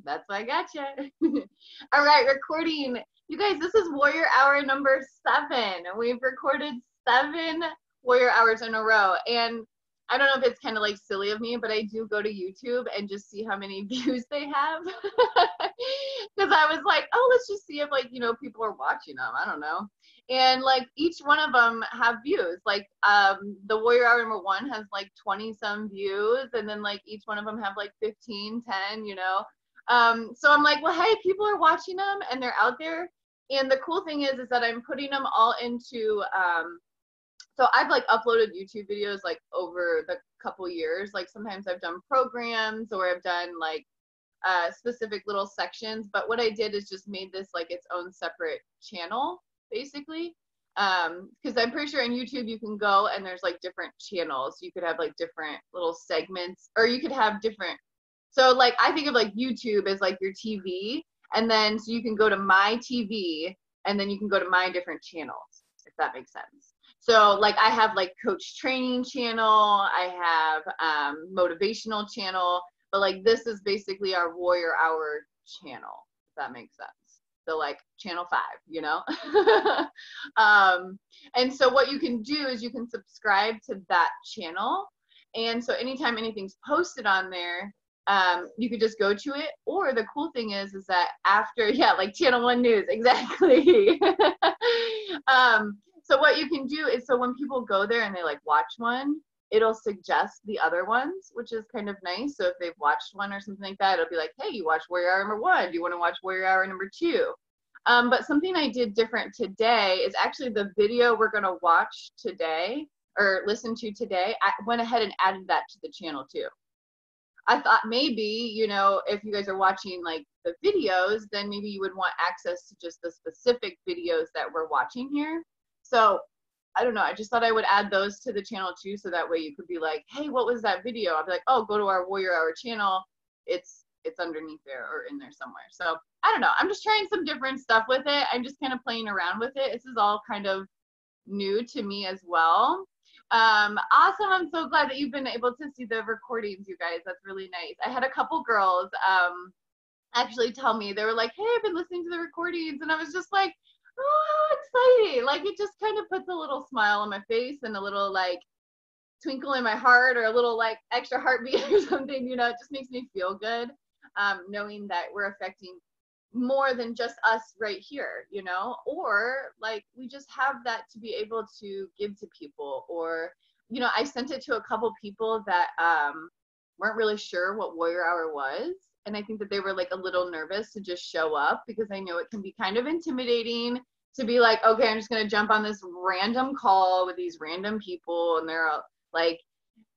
That's why I got you. All right, recording. You guys, this is Warrior Hour number 7. We've recorded 7 Warrior Hours in a row. And I don't know if it's kind of like silly of me, but I do go to YouTube and just see how many views they have. Because I was like, oh, let's just see if, like, people are watching them. I don't know. And like each one of them have views. Like the Warrior Hour number 1 has like 20 some views, and then like each one of them have like 15, 10, so I'm like, well, hey, people are watching them and they're out there. And the cool thing is that I'm putting them all into, so I've like uploaded YouTube videos like over the couple years. Like sometimes I've done programs or I've done like specific little sections. But what I did is just made this like its own separate channel, basically. Because I'm pretty sure on YouTube you can go and there's like different channels. You could have like different little segments, or you could have different. So like I think of like YouTube as like your TV, and then so you can go to my TV, and then you can go to my different channels, if that makes sense. So like I have like coach training channel, I have motivational channel, but like this is basically our Warrior Hour channel, if that makes sense. So like channel 5, and so what you can do is you can subscribe to that channel, and so anytime anything's posted on there, you could just go to it. Or the cool thing is that after, like Channel 1 News, exactly. So what you can do is, so when people go there and they like watch one, it'll suggest the other ones, which is kind of nice. So if they've watched one or something like that, it'll be like, hey, you watched Warrior Hour number 1. Do you want to watch Warrior Hour number 2? But something I did different today is actually the video we're going to watch today or listen to today. I went ahead and added that to the channel too. I thought maybe, if you guys are watching like the videos, then maybe you would want access to just the specific videos that we're watching here. So I don't know. I just thought I would add those to the channel too. So that way you could be like, hey, what was that video? I'll be like, oh, go to our Warrior Hour channel. It's underneath there or in there somewhere. So I don't know. I'm just trying some different stuff with it. I'm just kind of playing around with it. This is all kind of new to me as well. Awesome. I'm so glad that you've been able to see the recordings, you guys. That's really nice. I had a couple girls actually tell me, they were like, hey, I've been listening to the recordings, and I was just like, oh, how exciting. Like it just kind of puts a little smile on my face and a little like twinkle in my heart, or a little like extra heartbeat or something, it just makes me feel good, knowing that we're affecting more than just us right here, or like we just have that to be able to give to people. Or I sent it to a couple people that weren't really sure what Warrior Hour was, and I think that they were like a little nervous to just show up, because I know it can be kind of intimidating to be like, okay, I'm just going to jump on this random call with these random people, and they're like,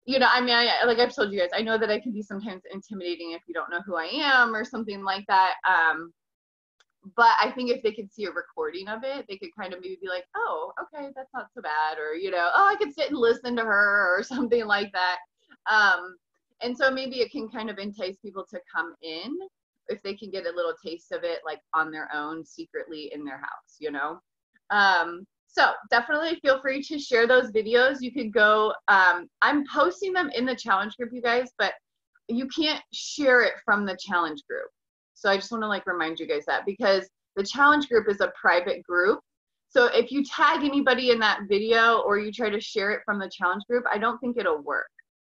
like I've told you guys, I know that I can be sometimes intimidating if you don't know who I am or something like that. But I think if they could see a recording of it, they could kind of maybe be like, oh, okay, that's not so bad. Or, oh, I could sit and listen to her or something like that. And so maybe it can kind of entice people to come in if they can get a little taste of it, like on their own, secretly in their house, So definitely feel free to share those videos. You could go, I'm posting them in the challenge group, you guys, but you can't share it from the challenge group. So I just want to like remind you guys that, because the challenge group is a private group. So if you tag anybody in that video or you try to share it from the challenge group, I don't think it'll work.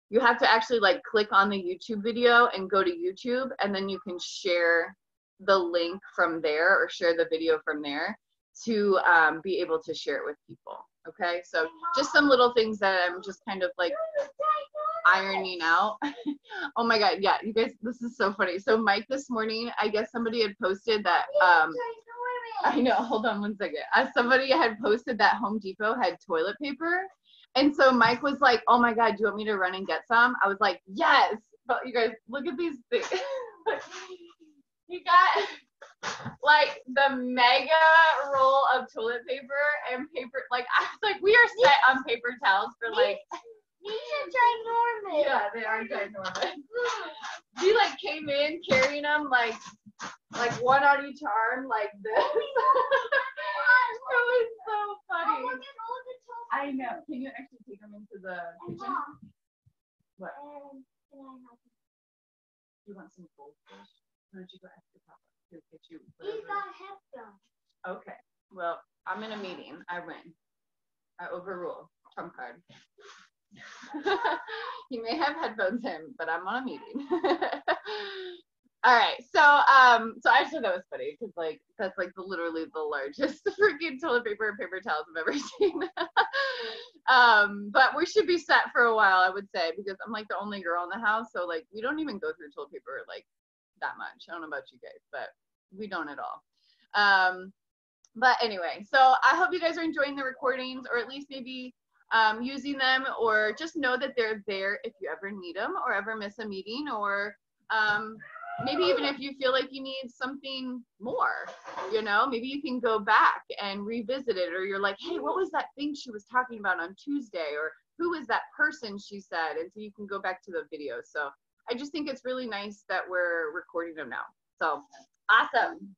You have to actually like click on the YouTube video and go to YouTube, and then you can share the link from there or share the video from there to be able to share it with people. Okay, so just some little things that I'm just kind of like ironing out. Oh my god, yeah, you guys, this is so funny. So Mike this morning, I guess somebody had posted that I know, hold on one second. Somebody had posted that Home Depot had toilet paper, and so Mike was like, oh my god, do you want me to run and get some? I was like, yes. But you guys, look at these things. You got like the mega roll of toilet paper and paper. Like I was like, we are set on paper towels for like. These are ginormous. Yeah, they are ginormous. He like came in carrying them like one on each arm like this. It was so funny. I know. Can you actually take them into the kitchen? What? Do you want some goldfish? Why don't you go ask your papa to get you He's whatever? got headphones. Okay. Well, I'm in a meeting. I win. I overrule. Trump card. He may have headphones in, but I'm on a meeting. All right, so so I thought that was funny because like that's like literally the largest freaking toilet paper and paper towels I've ever seen. But we should be set for a while, I would say, because I'm like the only girl in the house, so like we don't even go through toilet paper like that much. I don't know about you guys, but we don't at all. But anyway, so I hope you guys are enjoying the recordings, or at least maybe using them, or just know that they're there if you ever need them or ever miss a meeting, or maybe even if you feel like you need something more, you know, maybe you can go back and revisit it, or you're like, hey, what was that thing she was talking about on Tuesday, or who was that person she said, and so you can go back to the video. So I just think it's really nice that we're recording them now. So awesome.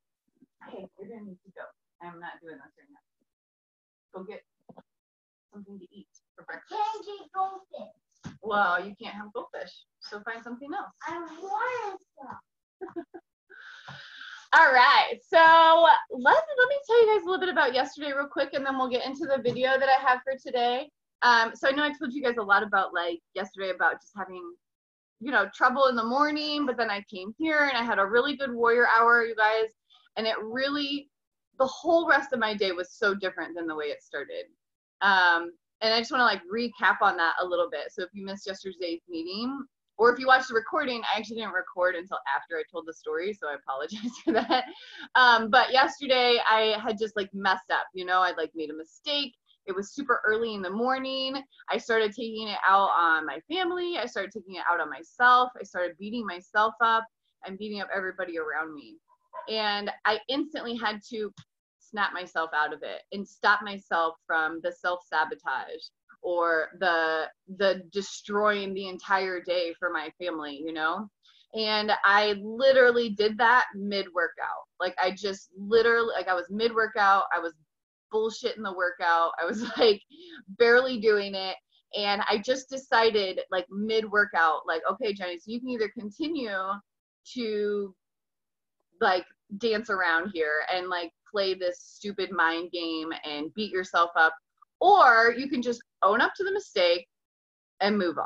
Hey, you're gonna need to go. I'm not doing this right now. Go get something to eat for breakfast. Can't get goldfish. Well, you can't have goldfish, so find something else. I want some. All right, so let me tell you guys a little bit about yesterday real quick, and then we'll get into the video that I have for today. So I know I told you guys a lot about like yesterday about just having, you know, trouble in the morning, but then I came here and I had a really good warrior hour, you guys, and it really, the whole rest of my day was so different than the way it started. And I just want to like recap on that a little bit. So if you missed yesterday's meeting, or if you watched the recording, I actually didn't record until after I told the story, so I apologize for that. But yesterday I had just like messed up, you know, I'd like made a mistake. It was super early in the morning. I started taking it out on my family. I started taking it out on myself. I started beating myself up and beating up everybody around me. And I instantly had to snap myself out of it and stop myself from the self-sabotage or the destroying the entire day for my family, you know? And I literally did that mid-workout. Like I just literally, like I was mid-workout, I was bullshitting the workout, I was like barely doing it. And I just decided like mid-workout, like, okay, Jenny, so you can either continue to like dance around here and like play this stupid mind game and beat yourself up, or you can just own up to the mistake and move on.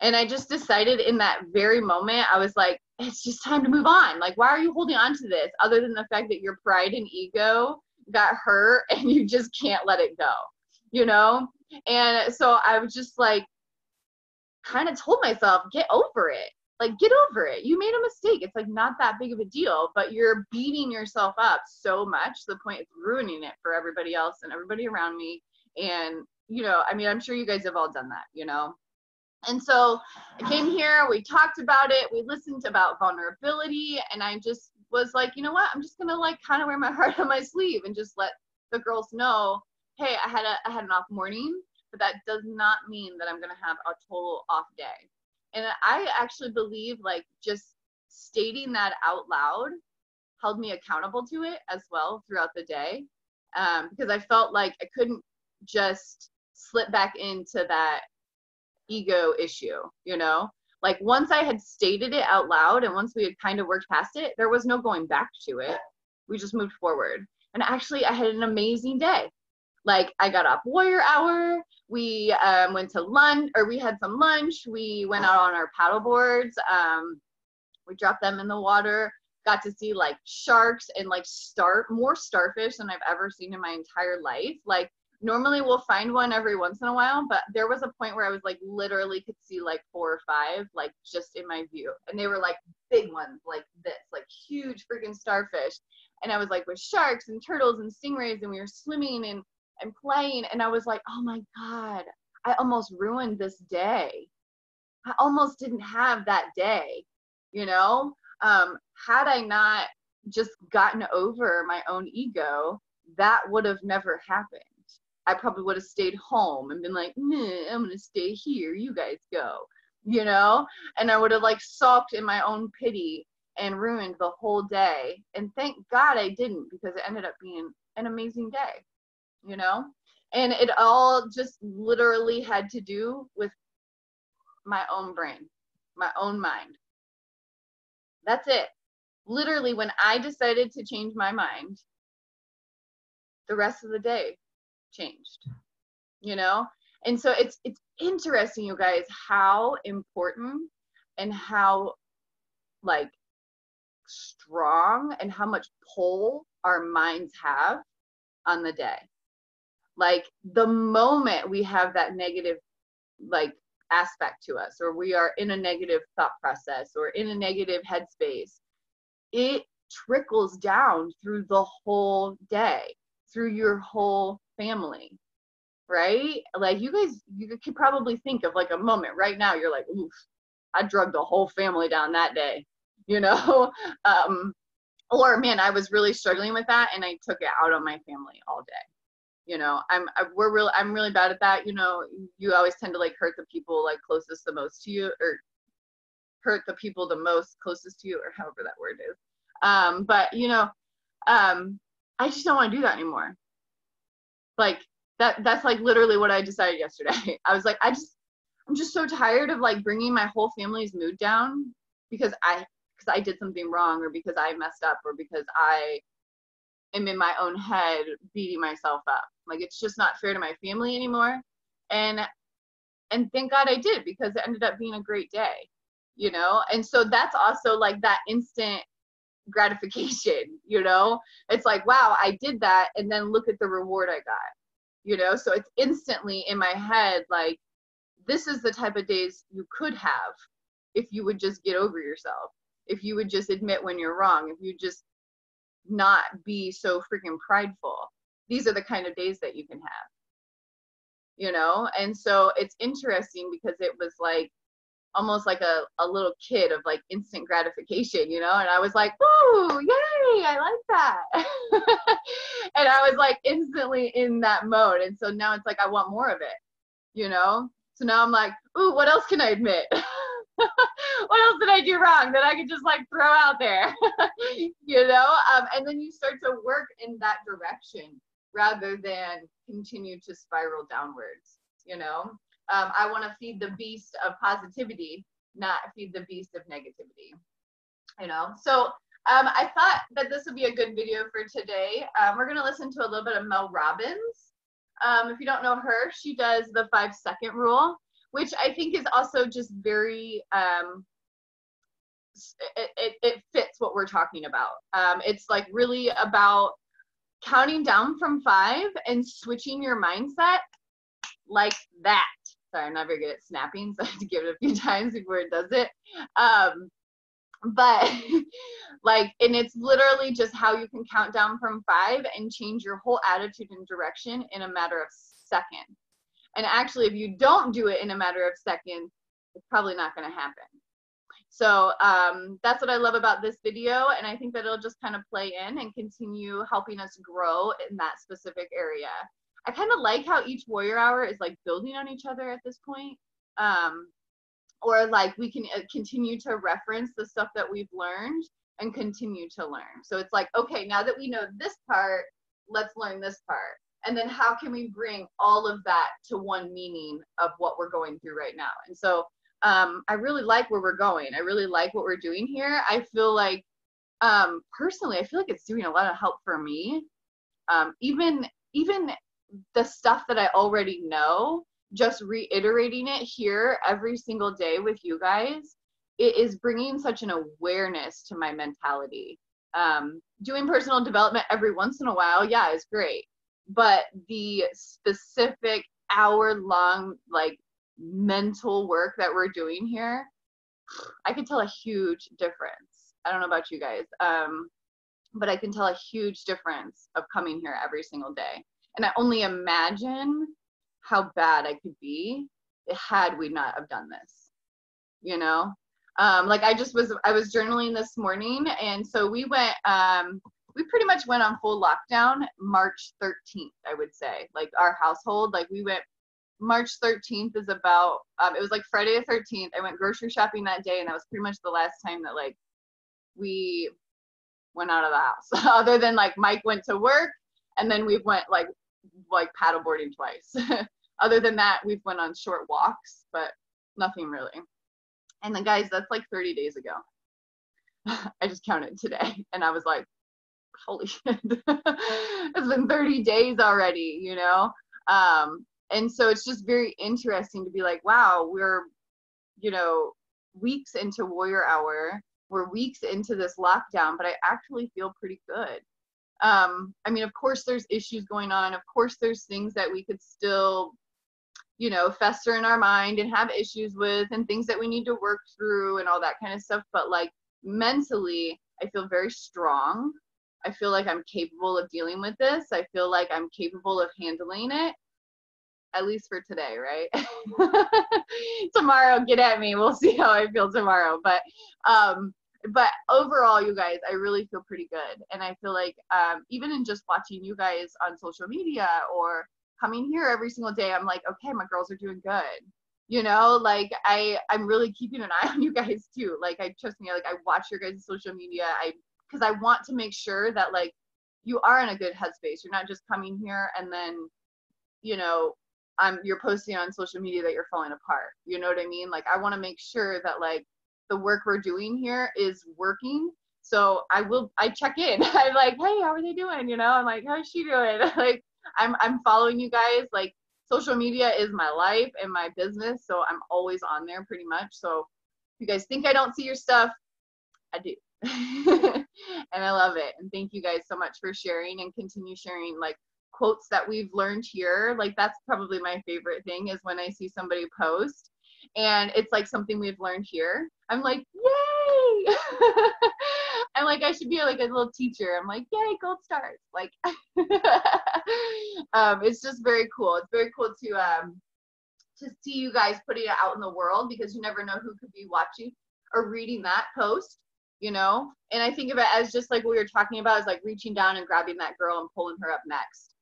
And I just decided in that very moment, I was like, it's just time to move on. Like, why are you holding on to this other than the fact that your pride and ego got hurt and you just can't let it go, you know? And so I was just like, kind of told myself, get over it. Like, get over it. You made a mistake. It's like not that big of a deal, but you're beating yourself up so much to the point it's ruining it for everybody else and everybody around me. And, you know, I mean, I'm sure you guys have all done that, you know? And so I came here, we talked about it, we listened about vulnerability, and I just was like, you know what? I'm just going to like kind of wear my heart on my sleeve and just let the girls know, hey, I had an off morning, but that does not mean that I'm going to have a total off day. And I actually believe like just stating that out loud held me accountable to it as well throughout the day, because I felt like I couldn't just slip back into that ego issue, you know? Like once I had stated it out loud and once we had kind of worked past it, there was no going back to it. We just moved forward. And actually I had an amazing day. Like I got off warrior hour, we went to lunch, or we had some lunch, we went out on our paddle boards, we dropped them in the water, got to see like sharks and like more starfish than I've ever seen in my entire life. Like normally we'll find one every once in a while, but there was a point where I was like literally could see like 4 or 5 like just in my view, and they were like big ones like this, like huge freaking starfish. And I was like with sharks and turtles and stingrays, and we were swimming and playing, and I was like, oh my God, I almost ruined this day. I almost didn't have that day, you know? Had I not just gotten over my own ego, that would have never happened. I probably would have stayed home and been like, nah, I'm gonna stay here, you guys go, you know? And I would have like sulked in my own pity and ruined the whole day. And thank God I didn't, because it ended up being an amazing day. You know, and it all just literally had to do with my own brain, my own mind. That's it. literally when I decided to change my mind, the rest of the day changed, you know? And so it's interesting, you guys, how important and how like strong and how much pull our minds have on the day. Like the moment we have that negative like aspect to us, or we are in a negative thought process or in a negative headspace, it trickles down through the whole day, through your whole family, right? Like you guys, you could probably think of like a moment right now, you're like, oof, I drugged the whole family down that day, you know? Or man, I was really struggling with that and I took it out on my family all day. You know, I'm really bad at that. You know, you always tend to like hurt the people like closest the most to you, or hurt the people the most closest to you, or however that word is. But you know, I just don't want to do that anymore. Like that's like literally what I decided yesterday. I was like, I'm just so tired of like bringing my whole family's mood down because I did something wrong, or because I messed up, or because I am in my own head beating myself up. Like it's just not fair to my family anymore. And thank God I did, because it ended up being a great day, you know? And so that's also like that instant gratification, you know? It's like, wow, I did that, and then look at the reward I got, you know? So it's instantly in my head, like, this is the type of days you could have if you would just get over yourself, if you would just admit when you're wrong, if you just not be so freaking prideful. These are the kind of days that you can have, you know? And so it's interesting because it was like almost like a little kid of like instant gratification, you know? And I was like, woo, yay, I like that. And I was like instantly in that mode. And so now it's like, I want more of it, you know? So now I'm like, ooh, what else can I admit? What else did I do wrong that I could just like throw out there? You know? And then you start to work in that direction rather than continue to spiral downwards, you know? I want to feed the beast of positivity, not feed the beast of negativity, you know? So I thought that this would be a good video for today. We're going to listen to a little bit of Mel Robbins. If you don't know her, she does the 5-second rule, which I think is also just very, it fits what we're talking about. It's like really about counting down from 5 and switching your mindset like that. Sorry, I'm not very good at snapping, so I have to give it a few times before it does it. But like, and it's literally just how you can count down from 5 and change your whole attitude and direction in a matter of seconds. And actually, if you don't do it in a matter of seconds, it's probably not going to happen. So that's what I love about this video. And I think that it'll just kind of play in and continue helping us grow in that specific area. I kind of like how each warrior hour is like building on each other at this point. Or like we can continue to reference the stuff that we've learned and continue to learn. So it's like, okay, now that we know this part, let's learn this part. And then how can we bring all of that to one meaning of what we're going through right now? And so I really like where we're going. I really like what we're doing here. I feel like, personally, I feel like it's doing a lot of help for me. Even the stuff that I already know, just reiterating it here every single day with you guys, it is bringing such an awareness to my mentality. Doing personal development every once in a while, yeah, is great. But the specific hour-long, like, mental work that we're doing here, I can tell a huge difference. I don't know about you guys, but I can tell a huge difference of coming here every single day. And I only imagine how bad I could be had we not have done this, you know? Like I was journaling this morning, and so we went, we pretty much went on full lockdown March 13th, I would say. Like our household, like we went, March 13th is about, it was like Friday the 13th. I went grocery shopping that day, and that was pretty much the last time that like we went out of the house. Other than like Mike went to work, and then we went like paddleboarding twice. Other than that, we've went on short walks, but nothing really. And then guys, that's like 30 days ago. I just counted today, and I was like, holy shit, it's been 30 days already, you know? And so it's just very interesting to be like, wow, we're, you know, weeks into Warrior Hour. We're weeks into this lockdown, but I actually feel pretty good. I mean, of course, there's issues going on. Of course, there's things that we could still, you know, fester in our mind and have issues with, and things that we need to work through and all that kind of stuff. But like mentally, I feel very strong. I feel like I'm capable of dealing with this. I feel like I'm capable of handling it, at least for today, right? Tomorrow, get at me. We'll see how I feel tomorrow. But overall, you guys, I really feel pretty good. And I feel like even in just watching you guys on social media or coming here every single day, I'm like, okay, my girls are doing good. You know, like I'm really keeping an eye on you guys too. Like, trust me, like I watch your guys' social media. Because I want to make sure that like you are in a good headspace. You're not just coming here and then, you know, you're posting on social media that you're falling apart. You know what I mean? Like, I want to make sure that like the work we're doing here is working. So I check in. I'm like, hey, how are they doing? You know, I'm like, how's she doing? Like, I'm following you guys. Like, social media is my life and my business. So I'm always on there pretty much. So if you guys think I don't see your stuff, I do. And I love it. And thank you guys so much for sharing, and continue sharing like quotes that we've learned here. Like, that's probably my favorite thing, is when I see somebody post and it's like something we've learned here. I'm like, yay. I'm like, I should be like a little teacher. I'm like, yay, gold stars. Like, it's just very cool. It's very cool to see you guys putting it out in the world, because you never know who could be watching or reading that post, you know? And I think of it as just like what we were talking about, is like reaching down and grabbing that girl and pulling her up next.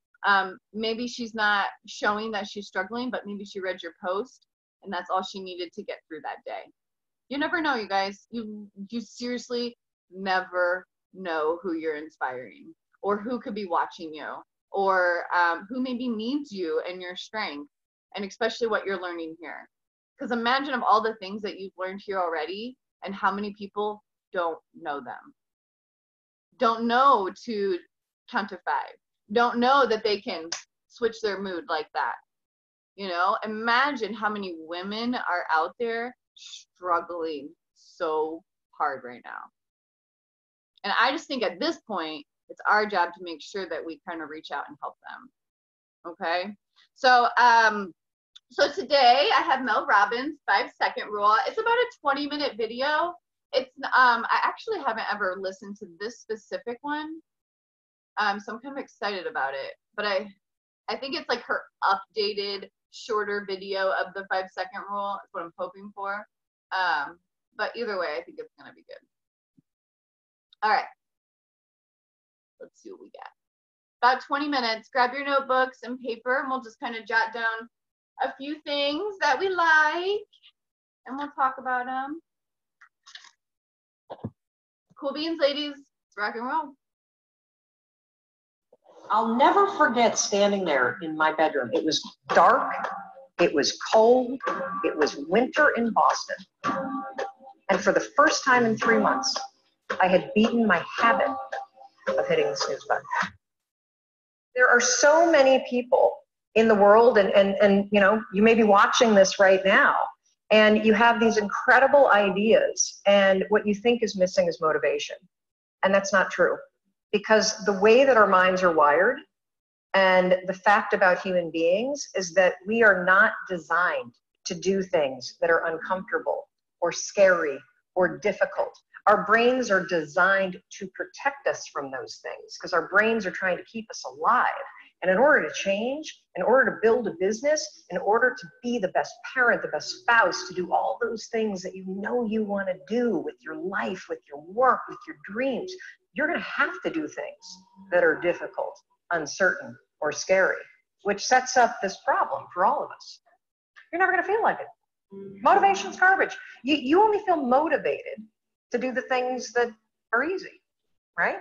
Maybe she's not showing that she's struggling, but maybe she read your post and that's all she needed to get through that day. You never know, you guys. You seriously never know who you're inspiring, or who could be watching you, or who maybe needs you and your strength, and especially what you're learning here. Because imagine of all the things that you've learned here already, and how many people don't know them. Don't know to count to 5. Don't know that they can switch their mood like that. You know, imagine how many women are out there struggling so hard right now. And I just think at this point, it's our job to make sure that we kind of reach out and help them. Okay. So, so today I have Mel Robbins' 5-second rule. It's about a 20-minute video. It's, I actually haven't ever listened to this specific one. So I'm kind of excited about it, but I think it's like her updated shorter video of the 5-second rule is what I'm hoping for. But either way, I think it's going to be good. All right. Let's see what we got. About 20 minutes. Grab your notebooks and paper, and we'll just kind of jot down a few things that we like, and we'll talk about them. Cool beans, ladies. It's rock and roll. I'll never forget standing there in my bedroom. It was dark, it was cold, it was winter in Boston. And for the first time in 3 months, I had beaten my habit of hitting the snooze button. There are so many people in the world, and you know, you may be watching this right now, and you have these incredible ideas, and what you think is missing is motivation. And that's not true. Because the way that our minds are wired, and the fact about human beings, is that we are not designed to do things that are uncomfortable or scary or difficult. Our brains are designed to protect us from those things, because our brains are trying to keep us alive. And in order to change, in order to build a business, in order to be the best parent, the best spouse, to do all those things that you know you want to do with your life, with your work, with your dreams, you're going to have to do things that are difficult, uncertain, or scary, which sets up this problem for all of us. You're never going to feel like it. Motivation's garbage. You only feel motivated to do the things that are easy, right?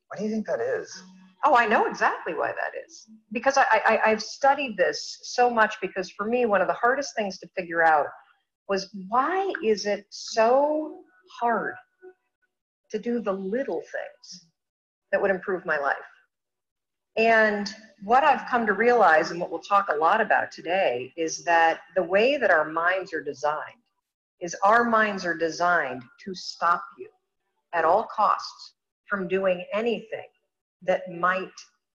Why do you think that is? Oh, I know exactly why that is. Because I've studied this so much, because for me, one of the hardest things to figure out was, why is it so hard to do the little things that would improve my life. And what I've come to realize, and what we'll talk a lot about today, is that the way that our minds are designed is our minds are designed to stop you at all costs from doing anything that might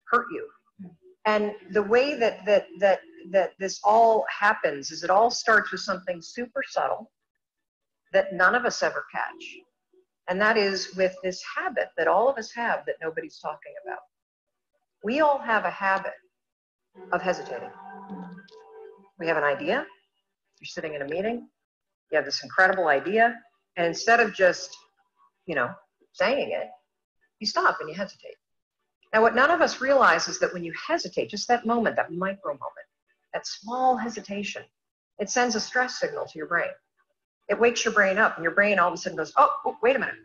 hurt you. And the way that this all happens is it all starts with something super subtle that none of us ever catch. And that is with this habit that all of us have that nobody's talking about. We all have a habit of hesitating. We have an idea. You're sitting in a meeting. You have this incredible idea. And instead of just, saying it, you stop and you hesitate. Now, what none of us realize is that when you hesitate, just that moment, that micro moment, that small hesitation, it sends a stress signal to your brain. It wakes your brain up, and your brain all of a sudden goes, oh, wait a minute.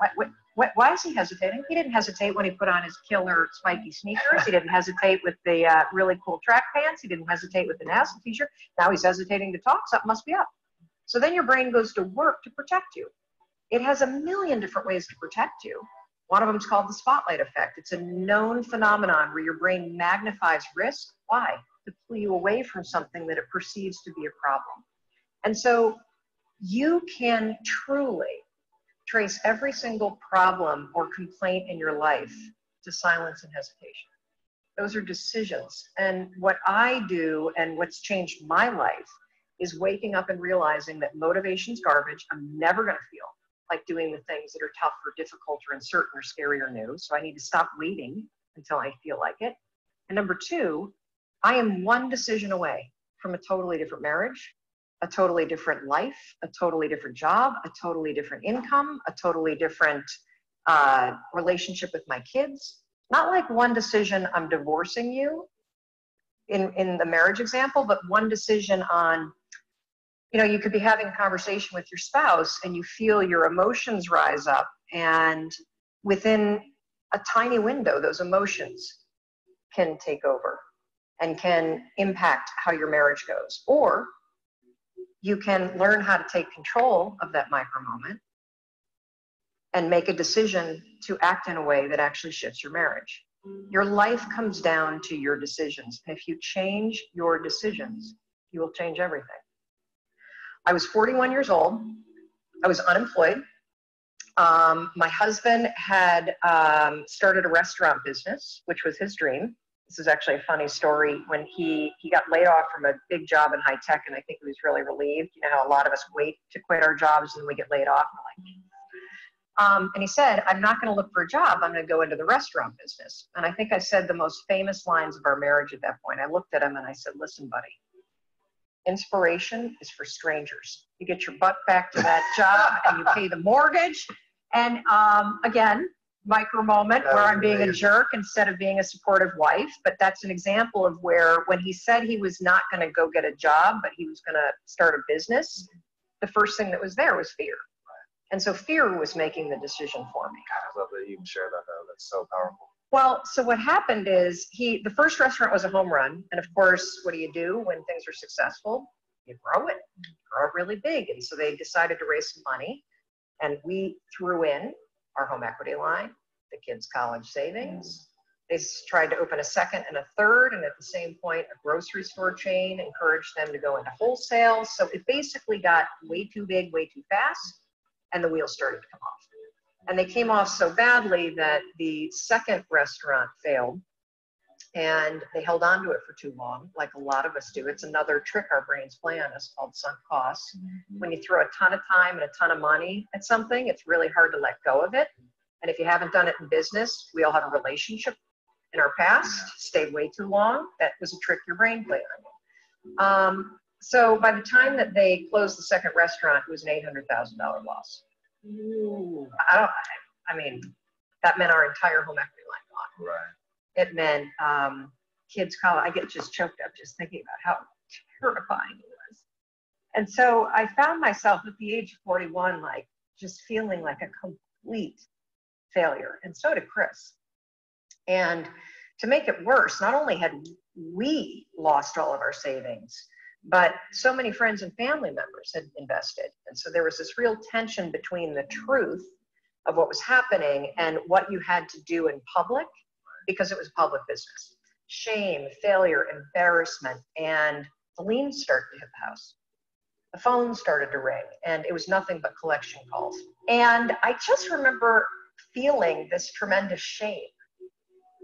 Why is he hesitating? He didn't hesitate when he put on his killer spiky sneakers. He didn't hesitate with the really cool track pants. He didn't hesitate with the NASA t-shirt. Now he's hesitating to talk. Something must be up. So then your brain goes to work to protect you. It has a million different ways to protect you. One of them is called the spotlight effect. It's a known phenomenon where your brain magnifies risk. Why? To pull you away from something that it perceives to be a problem. And so you can truly trace every single problem or complaint in your life to silence and hesitation. Those are decisions. And what I do and what's changed my life is waking up and realizing that motivation's garbage. I'm never going to feel like doing the things that are tough or difficult or uncertain or scary or new. So I need to stop waiting until I feel like it. And number two, I am one decision away from a totally different marriage, a totally different life, a totally different job, a totally different income, a totally different relationship with my kids. Not like one decision, I'm divorcing you in the marriage example, but one decision on, you could be having a conversation with your spouse and you feel your emotions rise up, and within a tiny window, those emotions can take over and can impact how your marriage goes. Or you can learn how to take control of that micro moment and make a decision to act in a way that actually shifts your marriage. Your life comes down to your decisions. And if you change your decisions, you will change everything. I was 41 years old. I was unemployed. My husband had started a restaurant business, which was his dream. This is actually a funny story. When he got laid off from a big job in high tech, and I think he was really relieved. You know how a lot of us wait to quit our jobs and then we get laid off. And he said, I'm not going to look for a job. I'm going to go into the restaurant business. And I think I said the most famous lines of our marriage at that point. I looked at him and I said, listen, buddy, inspiration is for strangers. You get your butt back to that job and you pay the mortgage. And again, micro moment where I'm being a jerk instead of being a supportive wife. But that's an example of where when he said he was not going to go get a job, but he was going to start a business, the first thing that was there was fear. And so fear was making the decision for me. I love that you can share that though. That's so powerful. Well, so what happened is the first restaurant was a home run. And of course, what do you do when things are successful? You grow it really big. And so they decided to raise some money. And we threw in our home equity line, the kids' college savings. They tried to open a second and a third. And at the same point, a grocery store chain encouraged them to go into wholesale. So it basically got way too big, way too fast. And the wheels started to come off. And they came off so badly that the second restaurant failed, and they held on to it for too long, like a lot of us do. It's another trick our brains play on us called sunk costs. When you throw a ton of time and a ton of money at something, it's really hard to let go of it. And if you haven't done it in business, we all have a relationship in our past, stayed way too long. That was a trick your brain played on you. So by the time that they closed the second restaurant, it was an $800,000 loss. Ooh. I mean, that meant our entire home equity line gone. Right. It meant kids' college. I get just choked up just thinking about how terrifying it was. And so I found myself at the age of 41, like just feeling like a complete failure. And so did Chris. And to make it worse, not only had we lost all of our savings, but so many friends and family members had invested. And so there was this real tension between the truth of what was happening and what you had to do in public because it was public business. Shame, failure, embarrassment, and the liens started to hit the house. The phone started to ring, and it was nothing but collection calls. And I just remember feeling this tremendous shame.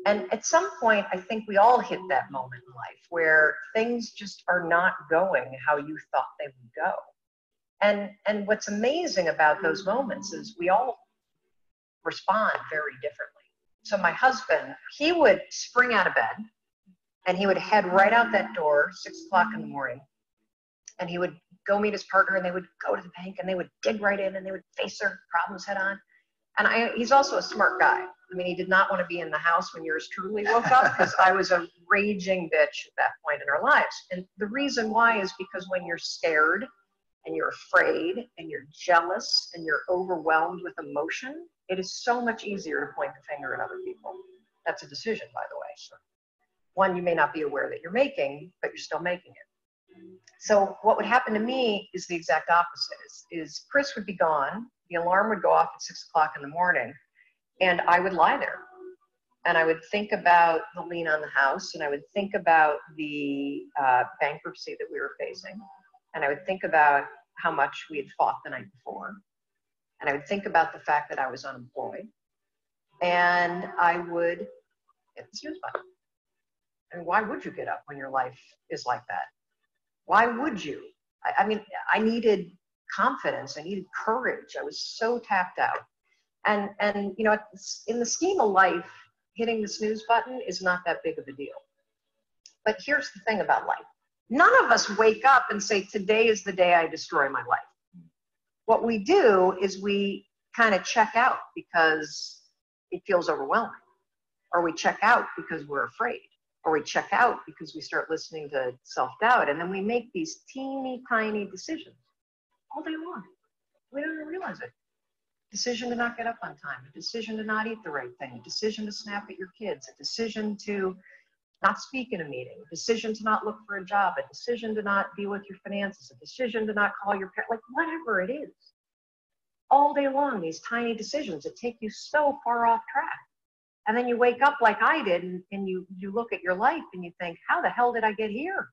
And at some point, I think we all hit that moment in life where things just are not going how you thought they would go. And what's amazing about those moments is we all respond very differently. So my husband, he would spring out of bed and he would head right out that door, 6 o'clock in the morning, and he would go meet his partner and they would go to the bank and they would dig right in and they would face their problems head on. And he's also a smart guy. I mean, he did not want to be in the house when yours truly woke up because I was a raging bitch at that point in our lives. And the reason why is because when you're scared and you're afraid and you're jealous and you're overwhelmed with emotion, it is so much easier to point the finger at other people. That's a decision, by the way. So one you may not be aware that you're making, but you're still making it. So what would happen to me is the exact opposite. Is Chris would be gone, the alarm would go off at 6 o'clock in the morning, and I would lie there. And I would think about the lien on the house, and I would think about the bankruptcy that we were facing. And I would think about how much we had fought the night before. And I would think about the fact that I was unemployed. And I would hit the snooze button. I mean, why would you get up when your life is like that? Why would you? I mean, I needed confidence. I needed courage. I was so tapped out. And you know, in the scheme of life, hitting the snooze button is not that big of a deal. But here's the thing about life. None of us wake up and say, today is the day I destroy my life. What we do is we kind of check out because it feels overwhelming. Or we check out because we're afraid. Or we check out because we start listening to self-doubt. And then we make these teeny tiny decisions all day long. We don't even realize it. Decision to not get up on time, a decision to not eat the right thing, a decision to snap at your kids, a decision to not speak in a meeting, a decision to not look for a job, a decision to not deal with your finances, a decision to not call your parents, like whatever it is. All day long, these tiny decisions that take you so far off track. And then you wake up like I did and you look at your life and you think, how the hell did I get here?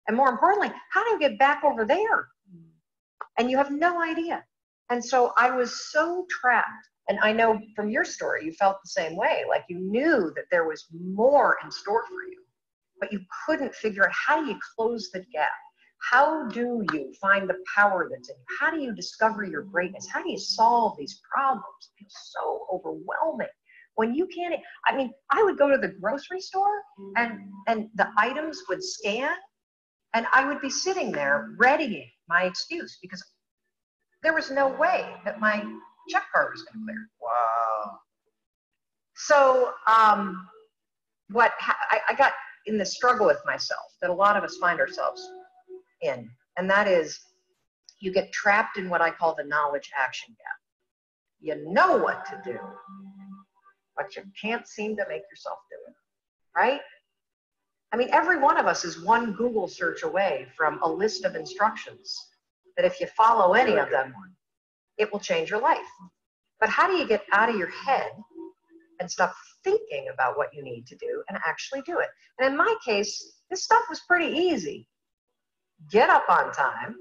And more importantly, how do I get back over there? And you have no idea. And so I was so trapped. And I know from your story, you felt the same way. Like you knew that there was more in store for you, but you couldn't figure out how do you close the gap? How do you find the power that's in you? How do you discover your greatness? How do you solve these problems? It feels so overwhelming. When you can't, I mean, I would go to the grocery store and the items would scan and I would be sitting there readying my excuse because there was no way that my check card was going to clear. Wow. So I got in this struggle with myself that a lot of us find ourselves in, and that is you get trapped in what I call the knowledge action gap. You know what to do, but you can't seem to make yourself do it, right? I mean, every one of us is one Google search away from a list of instructions that if you follow any of them, it will change your life. But how do you get out of your head and stop thinking about what you need to do and actually do it? And in my case, this stuff was pretty easy. Get up on time,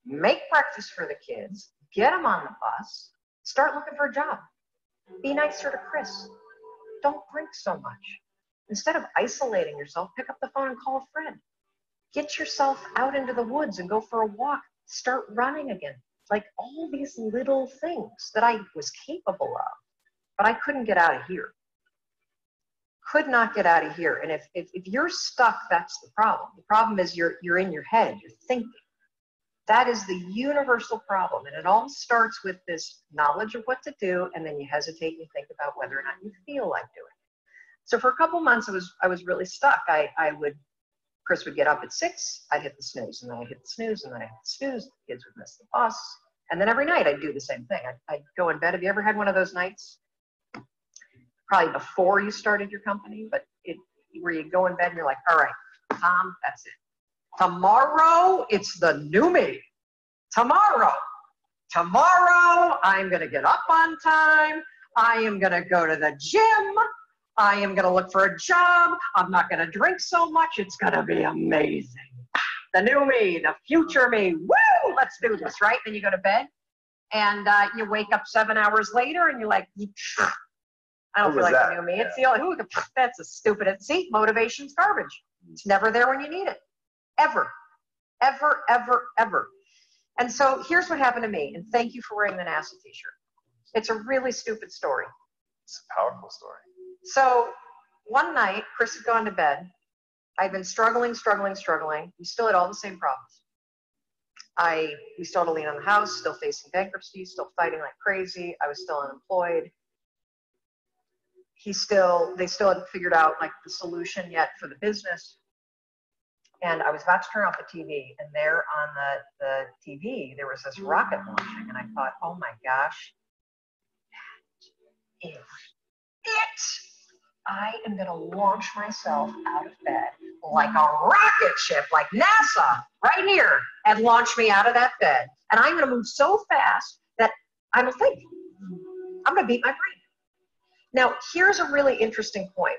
make breakfast for the kids, get them on the bus, start looking for a job. Be nicer to Chris. Don't drink so much. Instead of isolating yourself, pick up the phone and call a friend. Get yourself out into the woods and go for a walk. Start running again. Like all these little things that I was capable of, but I couldn't get out of here. Could not get out of here. And if you're stuck, that's the problem. The problem is you're in your head, you're thinking. That is the universal problem. And it all starts with this knowledge of what to do, and then you hesitate and you think about whether or not you feel like doing it. So for a couple months, I was really stuck. Chris would get up at 6, I'd hit the snooze, and then I'd hit the snooze, and then I'd hit the snooze, the kids would miss the bus. And then every night I'd do the same thing. I'd go in bed. Have you ever had one of those nights? Probably before you started your company, but where you go in bed and you're like, all right, Tom, that's it. Tomorrow, it's the new me. Tomorrow, tomorrow I'm going to get up on time. I am going to go to the gym. I am going to look for a job. I'm not going to drink so much. It's going to be amazing. The new me, the future me. Woo! Let's do this, right? Then you go to bed and you wake up 7 hours later and you're like, I don't feel like the new me. It's the only, that's a stupid, see, motivation's garbage. It's never there when you need it. Ever, ever, ever, ever. And so here's what happened to me. And thank you for wearing the NASA t-shirt. It's a really stupid story. It's a powerful story. So one night, Chris had gone to bed. I'd been struggling. We still had all the same problems. We still had to lean on the house, still facing bankruptcy, still fighting like crazy. I was still unemployed. They still hadn't figured out like the solution yet for the business. And I was about to turn off the TV, and there on the TV, there was this rocket launching, and I thought, oh my gosh, that is it. I am going to launch myself out of bed like a rocket ship, like NASA, right here, and launch me out of that bed. And I'm going to move so fast that I don't think. I'm going to beat my brain. Now, here's a really interesting point.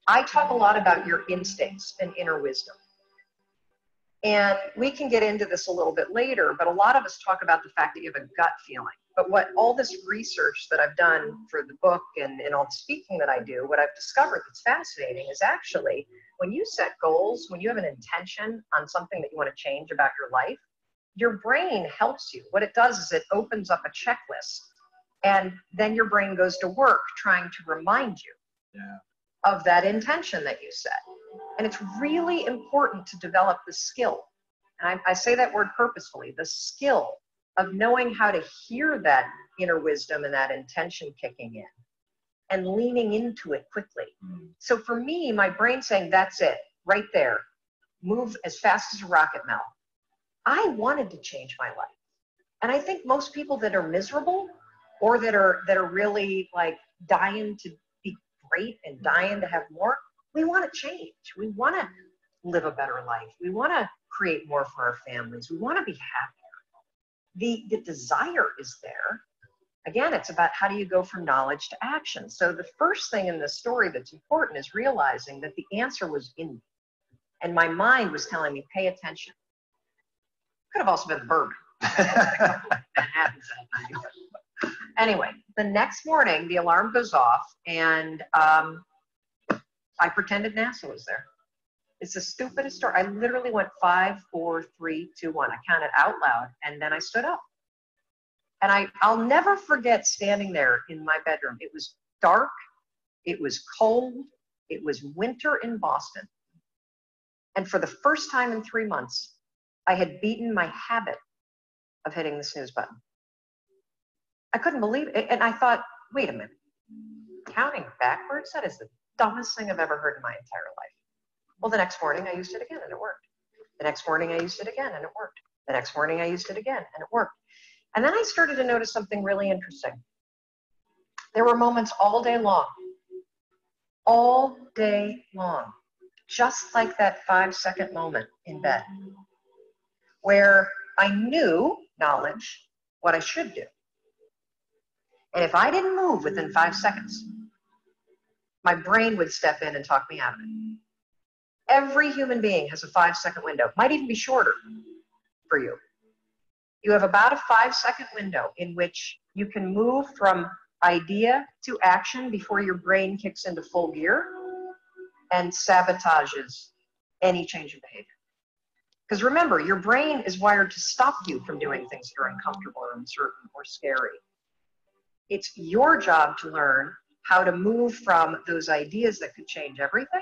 I talk a lot about your instincts and inner wisdom. And we can get into this a little bit later, but a lot of us talk about the fact that you have a gut feeling. But what all this research that I've done for the book and all the speaking that I do, what I've discovered that's fascinating is actually when you set goals, when you have an intention on something that you want to change about your life, your brain helps you. What it does is it opens up a checklist, and then your brain goes to work trying to remind you of that intention that you set. And it's really important to develop the skill. And I say that word purposefully, the skill of knowing how to hear that inner wisdom and that intention kicking in and leaning into it quickly. So for me, my brain saying, that's it, right there, move as fast as a rocket, Mel. I wanted to change my life. And I think most people that are miserable or that are really like dying to be great and dying to have more, we want to change. We want to live a better life. We want to create more for our families. We want to be happier. The desire is there. Again, it's about how do you go from knowledge to action. So the first thing in the story that's important is realizing that the answer was in me. And my mind was telling me, pay attention. Could have also been the bourbon. Manhattan's that night. Anyway, the next morning, the alarm goes off, and I pretended NASA was there. It's the stupidest story. I literally went 5, 4, 3, 2, 1. I counted out loud, and then I stood up. And I'll never forget standing there in my bedroom. It was dark. It was cold. It was winter in Boston. And for the first time in 3 months, I had beaten my habit of hitting the snooze button. I couldn't believe it. And I thought, wait a minute. Counting backwards? That is the dumbest thing I've ever heard in my entire life. Well, the next morning I used it again and it worked. The next morning I used it again and it worked. The next morning I used it again and it worked. And then I started to notice something really interesting. There were moments all day long, just like that 5-second moment in bed, where I knew, knowledge, what I should do. And if I didn't move within 5 seconds, my brain would step in and talk me out of it. Every human being has a 5-second window, might even be shorter for you. You have about a 5-second window in which you can move from idea to action before your brain kicks into full gear and sabotages any change of behavior. Because remember, your brain is wired to stop you from doing things that are uncomfortable or uncertain or scary. It's your job to learn how to move from those ideas that could change everything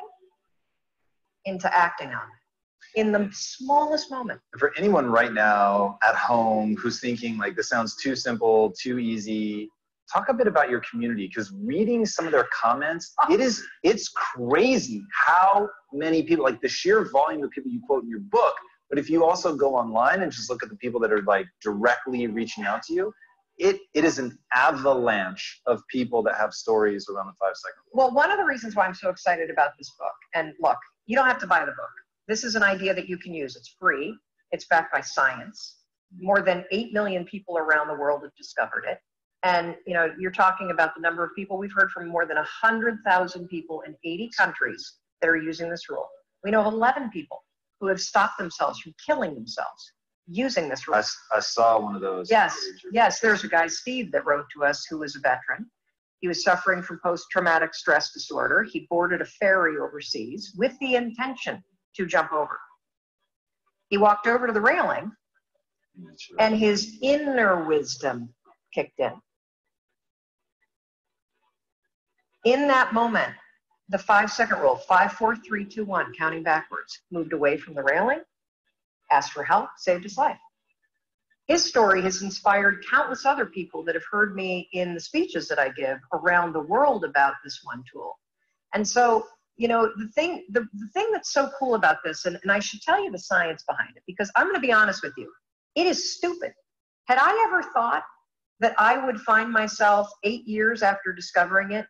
into acting on it in the smallest moment. For anyone right now at home who's thinking like this sounds too simple, too easy, talk a bit about your community, because reading some of their comments, it's crazy how many people, like the sheer volume of people you quote in your book, but if you also go online and just look at the people that are like directly reaching out to you, it is an avalanche of people that have stories around the 5-second. Well, one of the reasons why I'm so excited about this book, and look, you don't have to buy the book. This is an idea that you can use. It's free. It's backed by science. More than 8 million people around the world have discovered it. And you know, you're talking about the number of people. We've heard from more than 100,000 people in 80 countries that are using this rule. We know of 11 people who have stopped themselves from killing themselves using this rule. I saw one of those. Yes, yes. There's a guy, Steve, that wrote to us who was a veteran. He was suffering from post-traumatic stress disorder. He boarded a ferry overseas with the intention to jump over. He walked over to the railing, and his inner wisdom kicked in. In that moment, the 5-second rule, 5, 4, 3, 2, 1, counting backwards, moved away from the railing, asked for help, saved his life. His story has inspired countless other people that have heard me in the speeches that I give around the world about this one tool. And so, you know, the thing that's so cool about this, and I should tell you the science behind it, because I'm going to be honest with you, it is stupid. Had I ever thought that I would find myself 8 years after discovering it,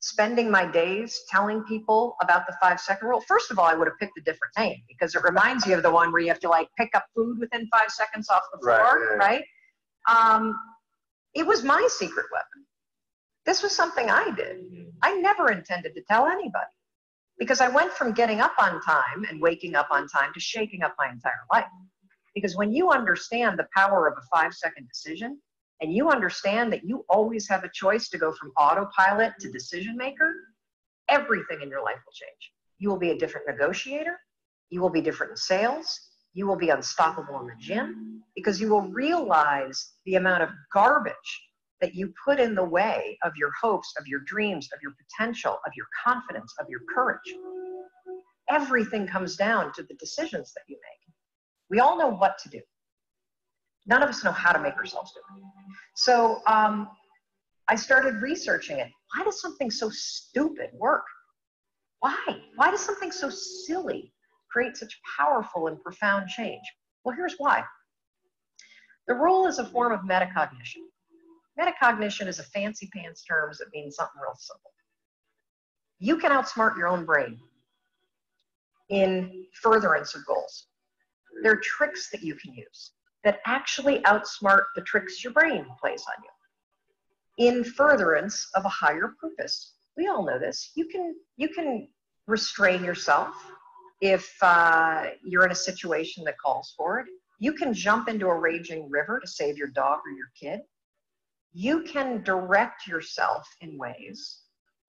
spending my days telling people about the 5-second rule? First of all, I would have picked a different name, because it reminds you of the one where you have to like pick up food within 5 seconds off the floor, right? It was my secret weapon. This was something I did. I never intended to tell anybody, because I went from getting up on time and waking up on time to shaking up my entire life. Because when you understand the power of a 5-second decision, and you understand that you always have a choice to go from autopilot to decision maker, everything in your life will change. You will be a different negotiator. You will be different in sales. You will be unstoppable in the gym, because you will realize the amount of garbage that you put in the way of your hopes, of your dreams, of your potential, of your confidence, of your courage. Everything comes down to the decisions that you make. We all know what to do. None of us know how to make ourselves do it. So I started researching it. Why does something so stupid work? Why? Why does something so silly create such powerful and profound change? Well, here's why. The rule is a form of metacognition. Metacognition is a fancy pants term that means something real simple. You can outsmart your own brain in furtherance of goals. There are tricks that you can use that actually outsmart the tricks your brain plays on you in furtherance of a higher purpose. We all know this. You can restrain yourself if you're in a situation that calls for it. You can jump into a raging river to save your dog or your kid. You can direct yourself in ways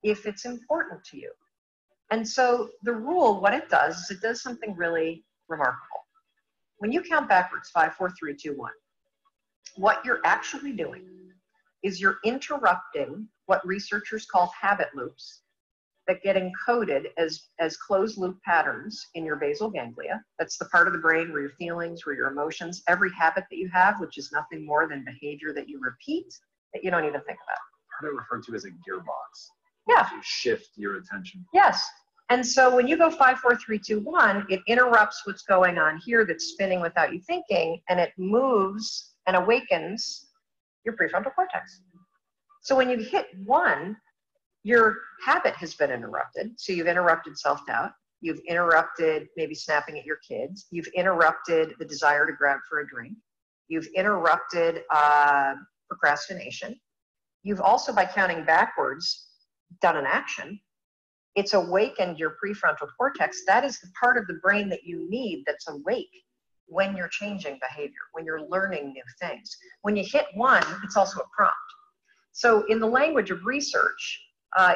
if it's important to you. And so the rule, what it does is it does something really remarkable. When you count backwards, 5, 4, 3, 2, 1, what you're actually doing is you're interrupting what researchers call habit loops that get encoded as closed loop patterns in your basal ganglia. That's the part of the brain where your feelings, where your emotions, every habit that you have, which is nothing more than behavior that you repeat that you don't even think about. I've heard it referred to as a gearbox. Yeah. To shift your attention. Yes. And so when you go 5, 4, 3, 2, 1, it interrupts what's going on here that's spinning without you thinking, and it moves and awakens your prefrontal cortex. So when you hit 1, your habit has been interrupted. So you've interrupted self-doubt. You've interrupted maybe snapping at your kids. You've interrupted the desire to grab for a drink. You've interrupted procrastination. You've also, by counting backwards, done an action. It's awakened your prefrontal cortex. That is the part of the brain that you need that's awake when you're changing behavior, when you're learning new things. When you hit 1, it's also a prompt. So in the language of research,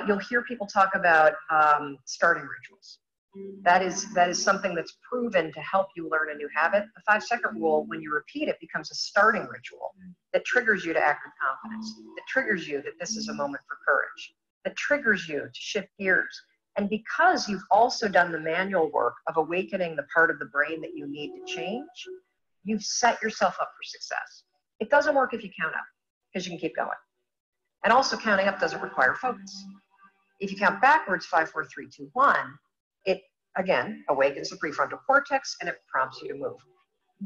you'll hear people talk about starting rituals. That is something that's proven to help you learn a new habit. The 5-second rule, when you repeat it, becomes a starting ritual that triggers you to act with confidence, that triggers you that this is a moment for courage, that triggers you to shift gears. And because you've also done the manual work of awakening the part of the brain that you need to change, you've set yourself up for success. It doesn't work if you count up, because you can keep going. And also counting up doesn't require focus. If you count backwards, 5, 4, 3, 2, 1, it, again, awakens the prefrontal cortex and it prompts you to move.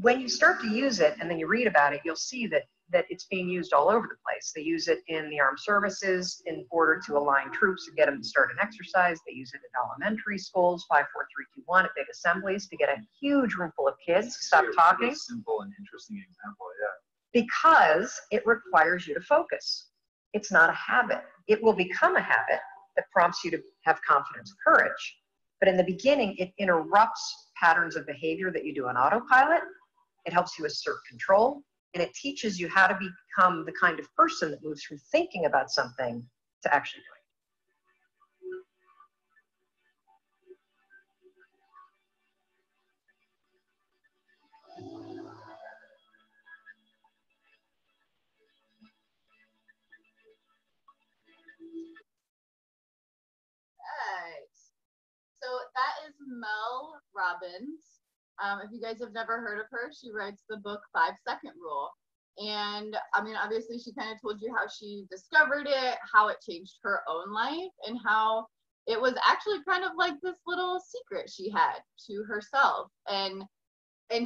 When you start to use it and then you read about it, you'll see that it's being used all over the place. They use it in the armed services in order to align troops and get them to start an exercise. They use it in elementary schools, 5, 4, 3, you want at big assemblies to get a huge room full of kids to stop It's a talking. really simple and interesting example, yeah. Because it requires you to focus. It's not a habit. It will become a habit that prompts you to have confidence, courage. But in the beginning, it interrupts patterns of behavior that you do on autopilot. It helps you assert control, and it teaches you how to become the kind of person that moves from thinking about something to actually doing it. Right. So that is Mel Robbins. If you guys have never heard of her, she writes the book 5 Second Rule. And I mean, obviously, she kind of told you how she discovered it, how it changed her own life, and how it was actually kind of like this little secret she had to herself. And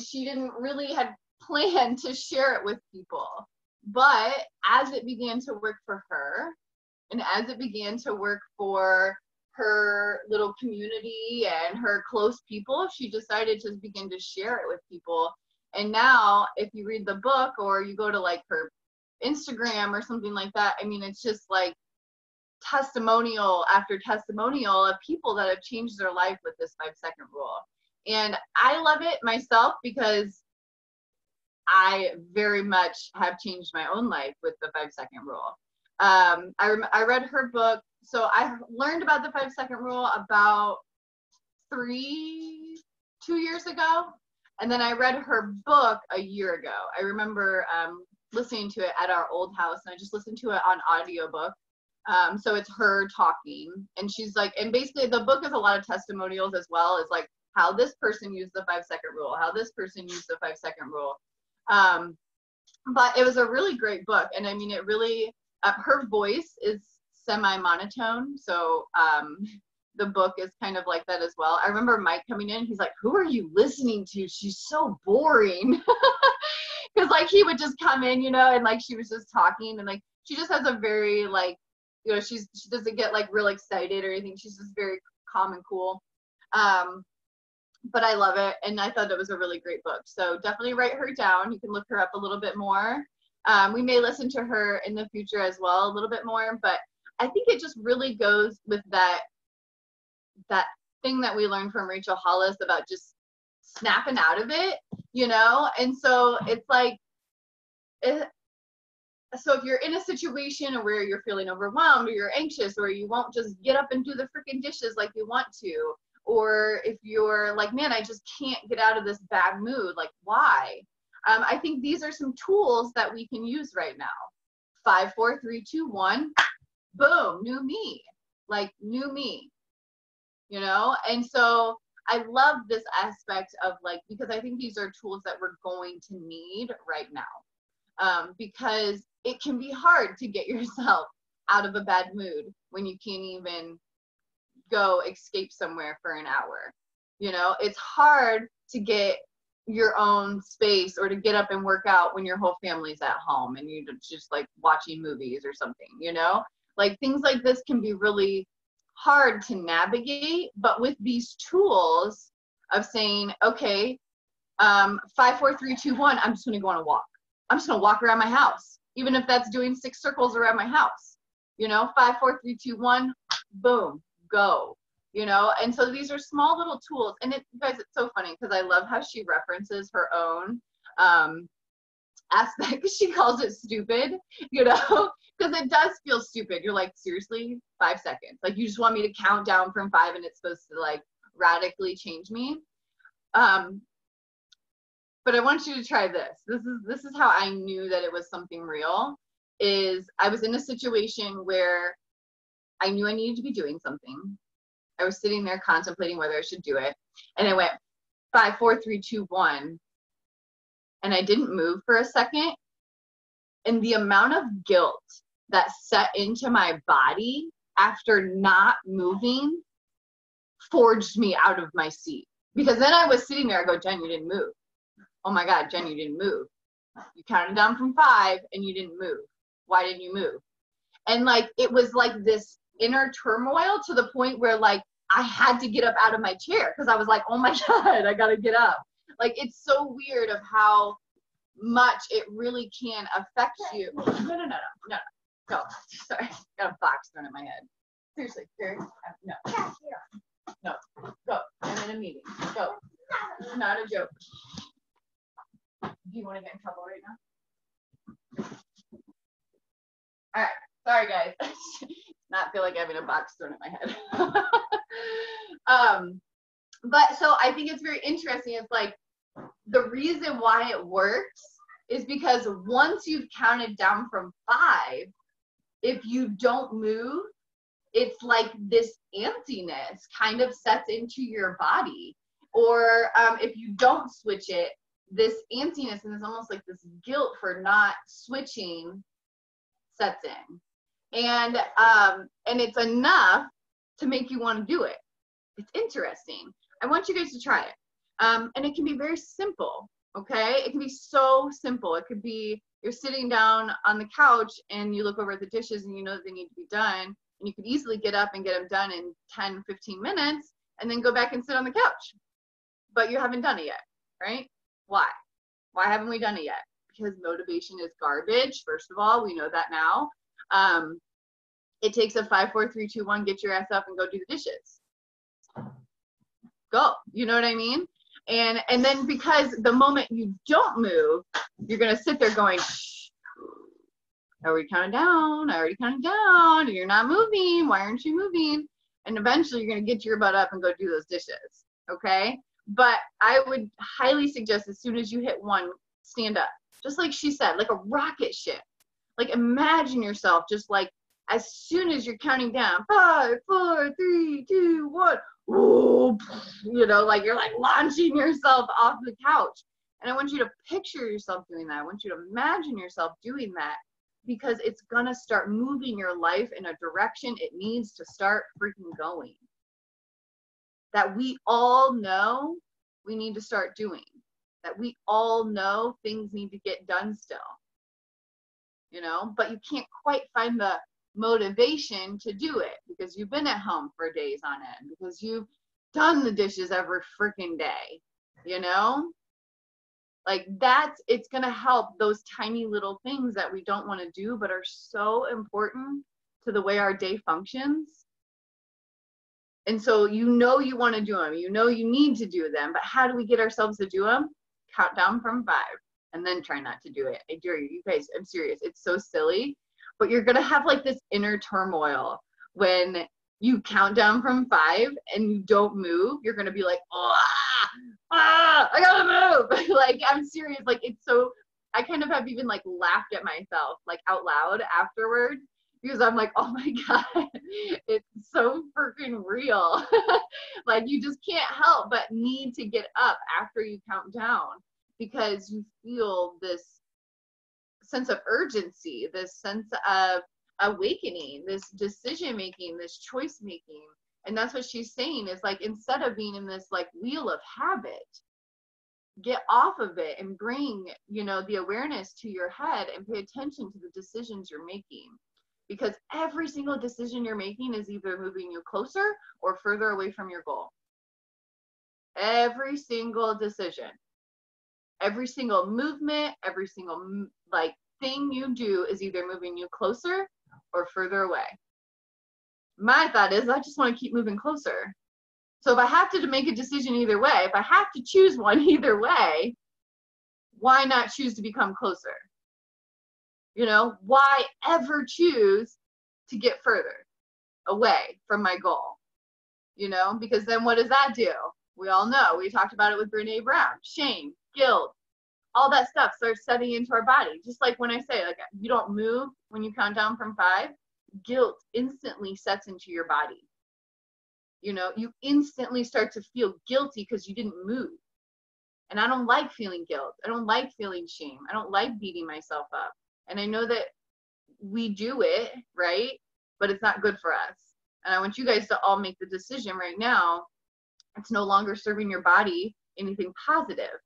she didn't really had planned to share it with people. But as it began to work for her, and as it began to work for her little community and her close people, she decided to begin to share it with people. And now, if you read the book or you go to like her Instagram or something like that, I mean, it's just like testimonial after testimonial of people that have changed their life with this 5 second rule. And I love it myself because I very much have changed my own life with the 5 second rule. I read her book. So I learned about the 5 second rule about 2 years ago. And then I read her book a year ago. I remember listening to it at our old house, and I just listened to it on audiobook. So it's her talking, and she's like, and basically the book is a lot of testimonials as well as like how this person used the 5 second rule, how this person used the 5 second rule. But it was a really great book. And I mean, it really, her voice is semi-monotone. So the book is kind of like that as well. I remember Mike coming in, he's like, who are you listening to? She's so boring. Because like he would just come in, you know, and like she was just talking, and like she just has a very like, you know, she doesn't get like real excited or anything. She's just very calm and cool. But I love it, and I thought it was a really great book. So definitely write her down. You can look her up a little bit more. We may listen to her in the future as well a little bit more, but I think it just really goes with that thing that we learned from Rachel Hollis about just snapping out of it, you know? And so it's like, so if you're in a situation where you're feeling overwhelmed or you're anxious or you won't just get up and do the freaking dishes like you want to, or if you're like, man, I just can't get out of this bad mood, like why? I think these are some tools that we can use right now. 5, 4, 3, 2, 1, boom, new me, like new me, you know? And so I love this aspect of like, because I think these are tools that we're going to need right now. Because it can be hard to get yourself out of a bad mood when you can't even go escape somewhere for an hour. You know, it's hard to get your own space or to get up and work out when your whole family's at home and you're just like watching movies or something, you know? Like things like this can be really hard to navigate, but with these tools of saying, okay, 5, 4, 3, 2, 1, I'm just gonna go on a walk. I'm just gonna walk around my house, even if that's doing 6 circles around my house. You know, 5, 4, 3, 2, 1, boom, go. You know, and so these are small little tools. And it, you guys, it's so funny because I love how she references her own aspect, because she calls it stupid, you know, because it does feel stupid. You're like, seriously, 5 seconds? Like you just want me to count down from 5 and it's supposed to like radically change me? But I want you to try this. This is how I knew that it was something real. Is I was in a situation where I knew I needed to be doing something. I was sitting there contemplating whether I should do it. And I went 5, 4, 3, 2, 1. And I didn't move for a second. And the amount of guilt that set into my body after not moving forged me out of my seat. Because then I was sitting there, I go, Jen, you didn't move. Oh my God, Jen, you didn't move. You counted down from 5 and you didn't move. Why didn't you move? And like, it was like this inner turmoil to the point where like I had to get up out of my chair because I was like, oh my God, I got to get up. Like, it's so weird of how much it really can affect you. No. Go. Sorry. Got a box thrown at my head. Seriously, Jerry. No. No. Go. I'm in a meeting. Go. It's not a joke. Do you want to get in trouble right now? All right. Sorry, guys. Not feel like having a box thrown at my head. But so I think it's very interesting. It's like the reason why it works is because once you've counted down from 5, if you don't move, it's like this emptiness kind of sets into your body. Or if you don't switch it, this emptiness and there's almost like this guilt for not switching sets in. And it's enough to make you want to do it. It's interesting. I want you guys to try it. And it can be very simple, okay? It can be so simple. It could be you're sitting down on the couch and you look over at the dishes and you know that they need to be done. And you could easily get up and get them done in 10, 15 minutes and then go back and sit on the couch. But you haven't done it yet, right? Why? Why haven't we done it yet? Because motivation is garbage. First of all, we know that now. It takes a 5, 4, 3, 2, 1, get your ass up and go do the dishes. Go. You know what I mean? And then because the moment you don't move, you're going to sit there going, shh, I already counted down. And you're not moving. Why aren't you moving? And eventually you're going to get your butt up and go do those dishes. Okay? But I would highly suggest as soon as you hit 1, stand up. Just like she said, like a rocket ship. Like imagine yourself just like as soon as you're counting down, 5, 4, 3, 2, 1, whoa, you know, like you're like launching yourself off the couch. And I want you to picture yourself doing that. I want you to imagine yourself doing that because it's gonna start moving your life in a direction it needs to start freaking going. That we all know we need to start doing. That we all know things need to get done still. You know, but you can't quite find the motivation to do it because you've been at home for days on end, because you've done the dishes every freaking day, you know? Like it's gonna help those tiny little things that we don't want to do but are so important to the way our day functions. And so you know you want to do them, you know you need to do them, but how do we get ourselves to do them? Count down from 5 and then try not to do it. I dare you, you guys, I'm serious, it's so silly. But you're going to have like this inner turmoil when you count down from 5 and you don't move. You're going to be like, I gotta move. Like, I'm serious. Like, it's so, I kind of have even like laughed at myself, like out loud afterwards, because I'm like, oh my God, it's so freaking real. Like, you just can't help but need to get up after you count down because you feel this sense of urgency, this sense of awakening, this decision making, this choice making. And that's what she's saying is like, instead of being in this like wheel of habit, get off of it and bring, you know, the awareness to your head and pay attention to the decisions you're making. Because every single decision you're making is either moving you closer or further away from your goal. Every single decision. Every single movement, every single like thing you do is either moving you closer or further away. My thought is I just want to keep moving closer. So if I have to make a decision either way, if I have to choose one either way, why not choose to become closer? You know, why ever choose to get further away from my goal? You know, because then what does that do? We all know, we talked about it with Brene Brown, shame, guilt, all that stuff starts setting into our body. Just like when I say, like, you don't move when you count down from 5, guilt instantly sets into your body. You know, you instantly start to feel guilty because you didn't move. And I don't like feeling guilt. I don't like feeling shame. I don't like beating myself up. And I know that we do it, right? But it's not good for us. And I want you guys to all make the decision right now. It's no longer serving your body anything positive,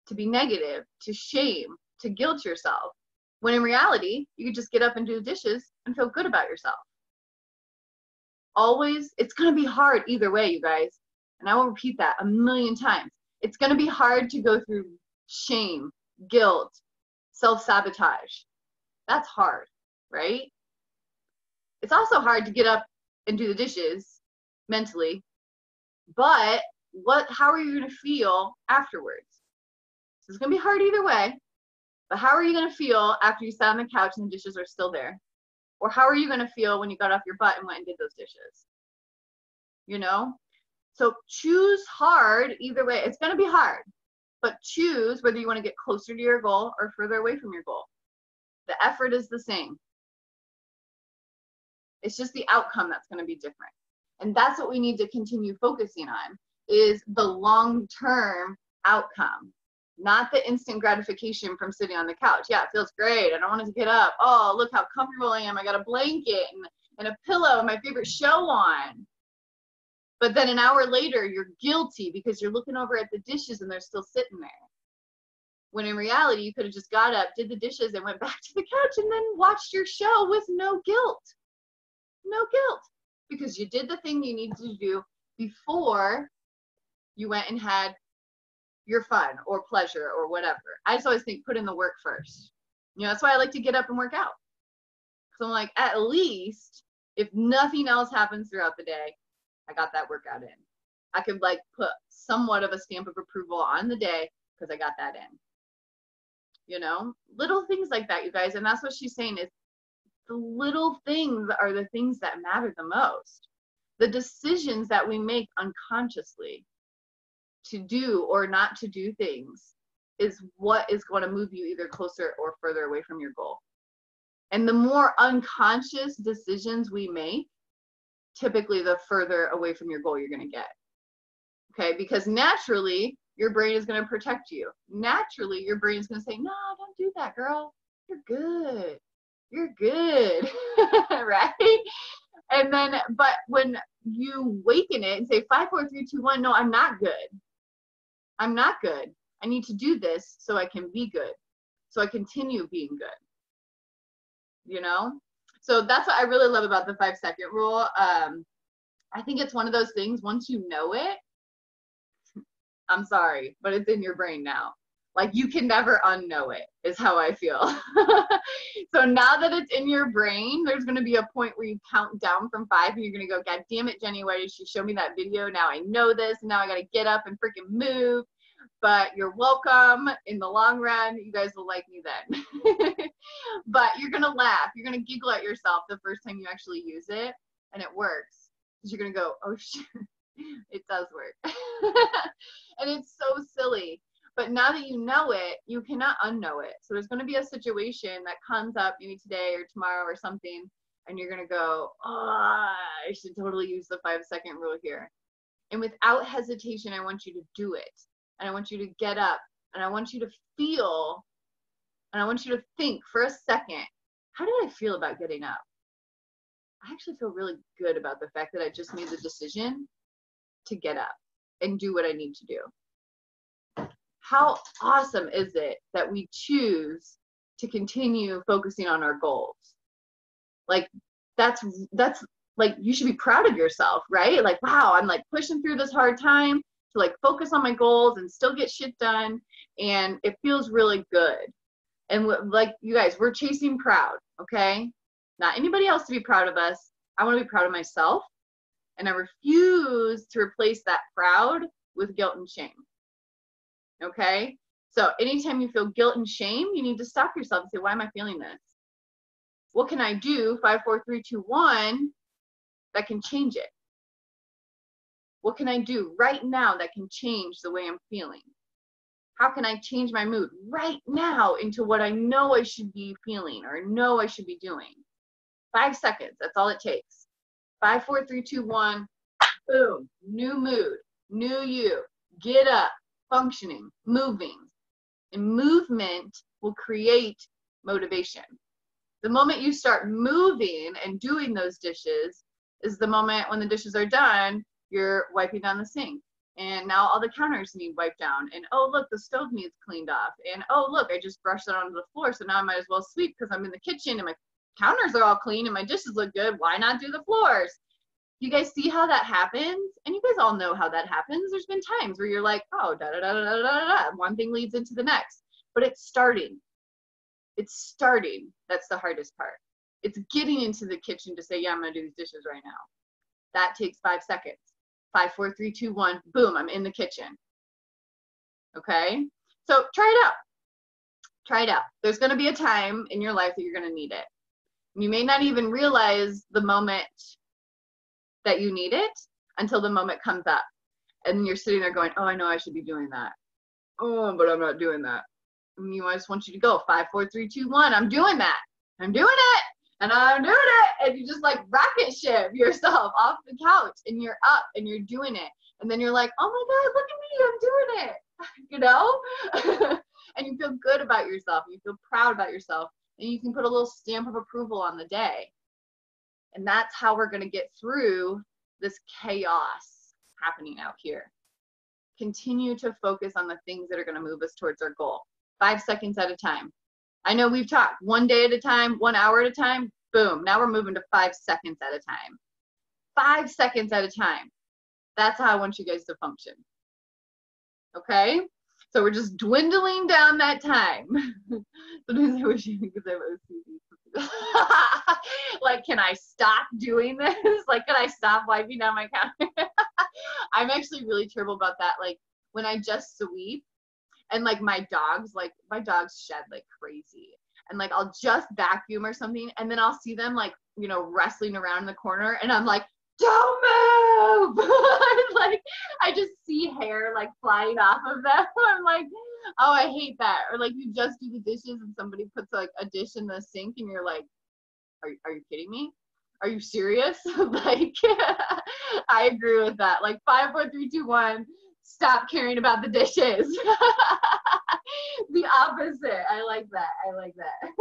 to be negative, to shame, to guilt yourself. When in reality, you could just get up and do the dishes and feel good about yourself. always, it's going to be hard either way, you guys. And I will repeat that a million times. It's going to be hard to go through shame, guilt, self-sabotage. That's hard, right? It's also hard to get up and do the dishes mentally, but how are you going to feel afterwards? So it's going to be hard either way, but how are you going to feel after you sat on the couch and the dishes are still there? Or how are you going to feel when you got off your butt and went and did those dishes? You know? So choose hard either way. It's going to be hard, but choose whether you want to get closer to your goal or further away from your goal. The effort is the same. It's just the outcome that's going to be different. And that's what we need to continue focusing on, is the long-term outcome, not the instant gratification from sitting on the couch. Yeah, it feels great. I don't want to get up. Oh, look how comfortable I am. I got a blanket and a pillow and my favorite show on. But then an hour later, you're guilty because you're looking over at the dishes and they're still sitting there. When in reality, you could have just got up, did the dishes, and went back to the couch and then watched your show with no guilt. No guilt. Because you did the thing you needed to do before you went and had your fun or pleasure or whatever. I just always think put in the work first. You know, that's why I like to get up and work out. So I'm like, at least if nothing else happens throughout the day, I got that workout in. I could like put somewhat of a stamp of approval on the day because I got that in. You know, little things like that, you guys. And that's what she's saying, is the little things are the things that matter the most. The decisions that we make unconsciously to do or not to do things is what is going to move you either closer or further away from your goal. And the more unconscious decisions we make, typically the further away from your goal you're going to get. Okay, because naturally your brain is going to protect you. Naturally your brain is going to say, no, don't do that, girl. You're good. You're good. Right? And then, but when you waken it and say 5, 4, 3, 2, 1, no, I'm not good. I'm not good. I need to do this so I can be good. So I continue being good. You know? So that's what I really love about the 5-second rule. I think it's one of those things, once you know it, I'm sorry, but it's in your brain now. Like, you can never unknow it, is how I feel. So now that it's in your brain, there's going to be a point where you count down from 5 and you're going to go, God damn it, Jenny, why did she show me that video? Now I know this. Now I got to get up and freaking move. But you're welcome. In the long run, you guys will like me then. But you're going to laugh. You're going to giggle at yourself the first time you actually use it, and it works. Because you're going to go, oh, shit, it does work. And it's so silly. But now that you know it, you cannot unknow it. So there's going to be a situation that comes up maybe today or tomorrow or something, and you're going to go, oh, I should totally use the 5-second rule here. And without hesitation, I want you to do it. And I want you to get up, and I want you to feel, and I want you to think for a second, how did I feel about getting up? I actually feel really good about the fact that I just made the decision to get up and do what I need to do. How awesome is it that we choose to continue focusing on our goals? Like, that's like, you should be proud of yourself, right? Like, wow, I'm like pushing through this hard time to like focus on my goals and still get shit done. And it feels really good. And like, you guys, we're chasing proud, okay? Not anybody else to be proud of us. I want to be proud of myself. And I refuse to replace that proud with guilt and shame. Okay? So anytime you feel guilt and shame, you need to stop yourself and say, why am I feeling this? What can I do, 5, 4, 3, 2, 1, that can change it? What can I do right now that can change the way I'm feeling? How can I change my mood right now into what I know I should be feeling or know I should be doing? 5 seconds, that's all it takes. 5, 4, 3, 2, 1, boom, new mood, new you, get up, functioning, moving. And movement will create motivation. The moment you start moving and doing those dishes is the moment when the dishes are done, you're wiping down the sink. And now all the counters need wiped down. And oh, look, the stove needs cleaned off. And oh, look, I just brushed it onto the floor. So now I might as well sweep because I'm in the kitchen and my counters are all clean and my dishes look good. Why not do the floors? you guys see how that happens? And you guys all know how that happens. There's been times where you're like, oh, da da da da da da da. One thing leads into the next. But it's starting. It's starting. That's the hardest part. It's getting into the kitchen to say, yeah, I'm going to do these dishes right now. That takes 5 seconds. 5, 4, 3, 2, 1. Boom, I'm in the kitchen. Okay? So try it out. Try it out. There's going to be a time in your life that you're going to need it. You may not even realize the moment that you need it until the moment comes up. And you're sitting there going, oh, I know I should be doing that. Oh, but I'm not doing that. And I just want you to go 5, 4, 3, 2, 1. I'm doing that. I'm doing it. And I'm doing it. And you just like rocket ship yourself off the couch and you're up and you're doing it. And then you're like, oh my God, look at me. I'm doing it. You know? And you feel good about yourself. You feel proud about yourself. And you can put a little stamp of approval on the day. And that's how we're going to get through this chaos happening out here. Continue to focus on the things that are going to move us towards our goal. 5 seconds at a time. I know we've talked 1 day at a time, 1 hour at a time. Boom. Now we're moving to 5 seconds at a time. 5 seconds at a time. That's how I want you guys to function. Okay? So we're just dwindling down that time. Sometimes I wish you could have OCD. Like, can I stop doing this? Like, can I stop wiping down my counter? I'm actually really terrible about that. Like, when I just sweep, and like my dogs shed like crazy. And like I'll just vacuum or something, and then I'll see them like, you know, wrestling around in the corner, and I'm like, don't move. Like I just see hair like flying off of them. I'm like, oh, I hate that. Or like you just do the dishes and somebody puts like a dish in the sink and you're like, are you kidding me? Are you serious? Like I agree with that. Like 5, 4, 3, 2, 1. Stop caring about the dishes. The opposite. I like that. I like that.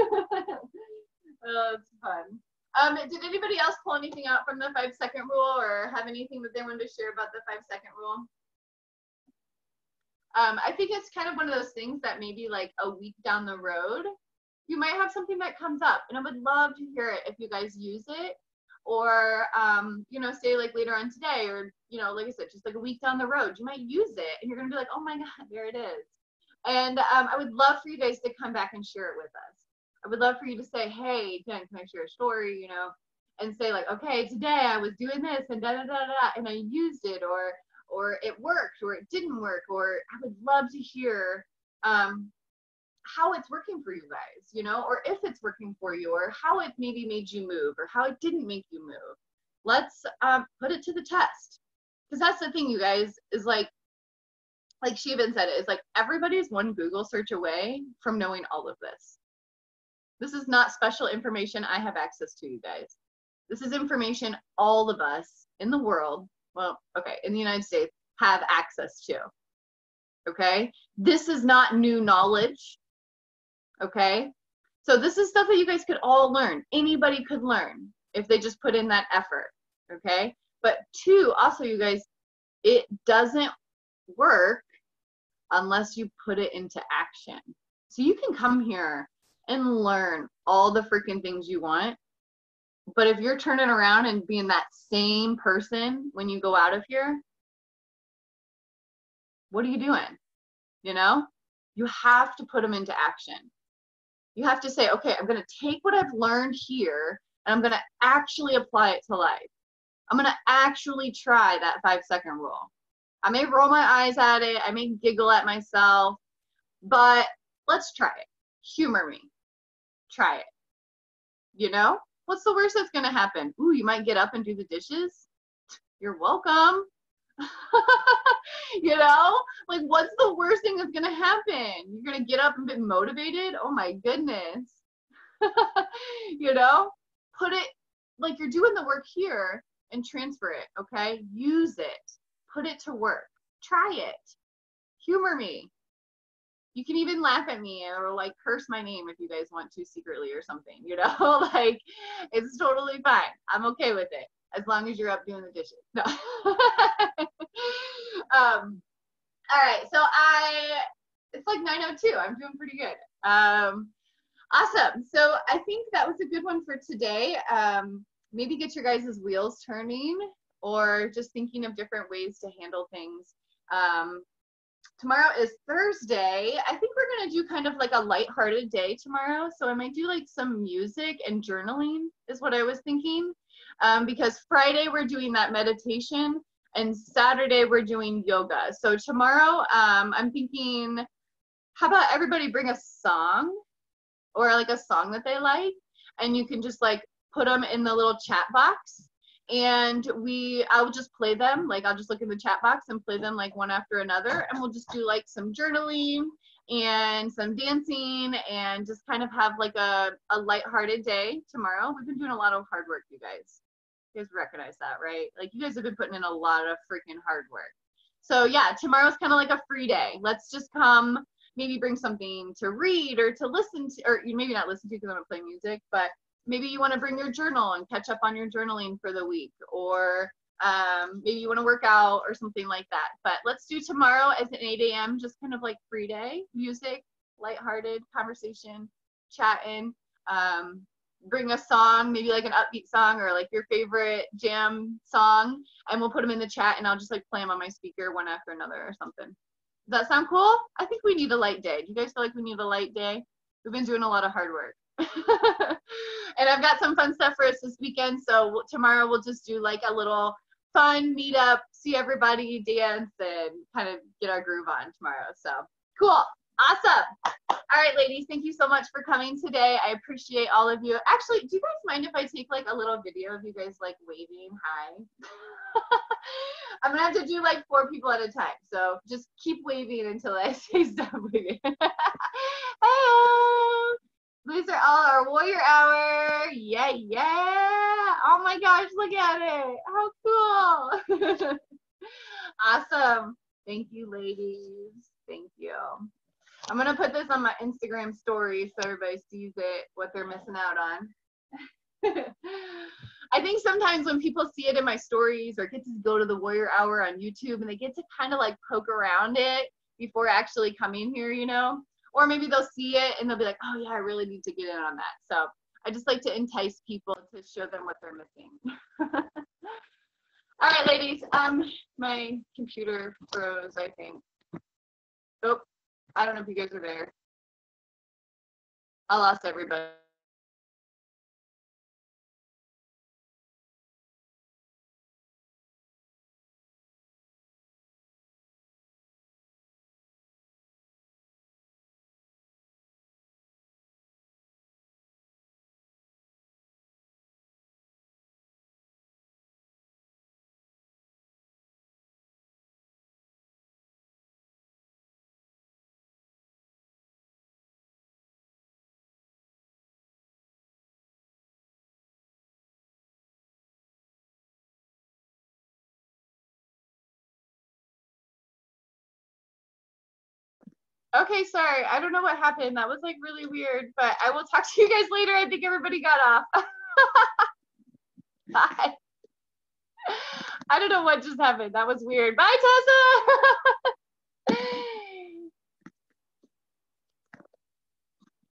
Oh, it's fun. Did anybody else pull anything out from the 5-second rule or have anything that they wanted to share about the 5-second rule? I think it's kind of one of those things that maybe like a week down the road, you might have something that comes up, and I would love to hear it if you guys use it. Or, you know, say like later on today, or, you know, like I said, just like a week down the road, you might use it and you're going to be like, oh my God, there it is. And I would love for you guys to come back and share it with us. I would love for you to say, hey, Jen, can I share a story, you know, and say like, okay, today I was doing this and da da da da, and I used it, or it worked, or it didn't work, or I would love to hear, how it's working for you guys, you know, or if it's working for you, or how it maybe made you move, or how it didn't make you move. Let's put it to the test. Because that's the thing, you guys, is like she even said it, is like everybody's one Google search away from knowing all of this. This is not special information I have access to, you guys. This is information all of us in the world, well, okay, in the United States, have access to. Okay? This is not new knowledge. Okay, so this is stuff that you guys could all learn. Anybody could learn if they just put in that effort. Okay, but 2, also, you guys, it doesn't work unless you put it into action. So you can come here and learn all the freaking things you want, but if you're turning around and being that same person when you go out of here, what are you doing? You know, you have to put them into action. You have to say, okay, I'm going to take what I've learned here and I'm going to actually apply it to life. I'm going to actually try that 5-second rule. I may roll my eyes at it. I may giggle at myself, but let's try it. Humor me. Try it. You know, what's the worst that's going to happen? Ooh, you might get up and do the dishes. You're welcome. You know, like what's the worst thing that's gonna happen? You're gonna get up and be motivated? Oh my goodness. You know, put it like you're doing the work here and transfer it. Okay, use it, put it to work, try it, humor me. You can even laugh at me or like curse my name if you guys want to secretly or something, you know. Like it's totally fine. I'm okay with it as long as you're up doing the dishes. No. All right, so it's like 9:02. I'm doing pretty good. Awesome. So I think that was a good one for today. Maybe get your guys' wheels turning, or just thinking of different ways to handle things. Tomorrow is Thursday. I think we're gonna do kind of like a lighthearted day tomorrow. So I might do like some music and journaling is what I was thinking. Because Friday we're doing that meditation and Saturday we're doing yoga. So tomorrow, I'm thinking, how about everybody bring a song or like a song that they like, and you can just like put them in the little chat box, and I'll just play them. Like I'll just look in the chat box and play them like one after another, and we'll just do like some journaling and some dancing and just kind of have like a lighthearted day tomorrow. We've been doing a lot of hard work, you guys. You guys recognize that, right? Like you guys have been putting in a lot of freaking hard work. So yeah, tomorrow's kind of like a free day. Let's just come, maybe bring something to read or to listen to, or you maybe not listen to because I'm gonna play music, but maybe you want to bring your journal and catch up on your journaling for the week, or maybe you want to work out or something like that. But let's do tomorrow as an 8 a.m. just kind of like free day, music, lighthearted conversation, chatting. Bring a song, maybe like an upbeat song or like your favorite jam song, and we'll put them in the chat, and I'll just like play them on my speaker one after another or something. Does that sound cool? I think we need a light day. Do you guys feel like we need a light day? We've been doing a lot of hard work. And I've got some fun stuff for us this weekend. So tomorrow we'll just do like a little fun meetup, see everybody dance, and kind of get our groove on tomorrow. So cool. Awesome. All right, ladies, thank you so much for coming today. I appreciate all of you. Actually, do you guys mind if I take like a little video of you guys like waving hi? I'm gonna have to do like 4 people at a time. So just keep waving until I say stop waving. Hey, these are all our warrior hour. Yeah, yeah. Oh my gosh, look at it. How cool. Awesome. Thank you, ladies. Thank you. I'm gonna put this on my Instagram story so everybody sees it, what they're missing out on. I think sometimes when people see it in my stories or get to go to the Warrior Hour on YouTube and they get to kind of like poke around it before actually coming here, you know, or maybe they'll see it and they'll be like, oh yeah, I really need to get in on that. So I just like to entice people to show them what they're missing. All right, ladies, my computer froze, I think. Oh, I don't know if you guys are there. I lost everybody. Okay, sorry. I don't know what happened. That was like really weird, but I will talk to you guys later. I think everybody got off. Bye. I don't know what just happened. That was weird. Bye, Tessa.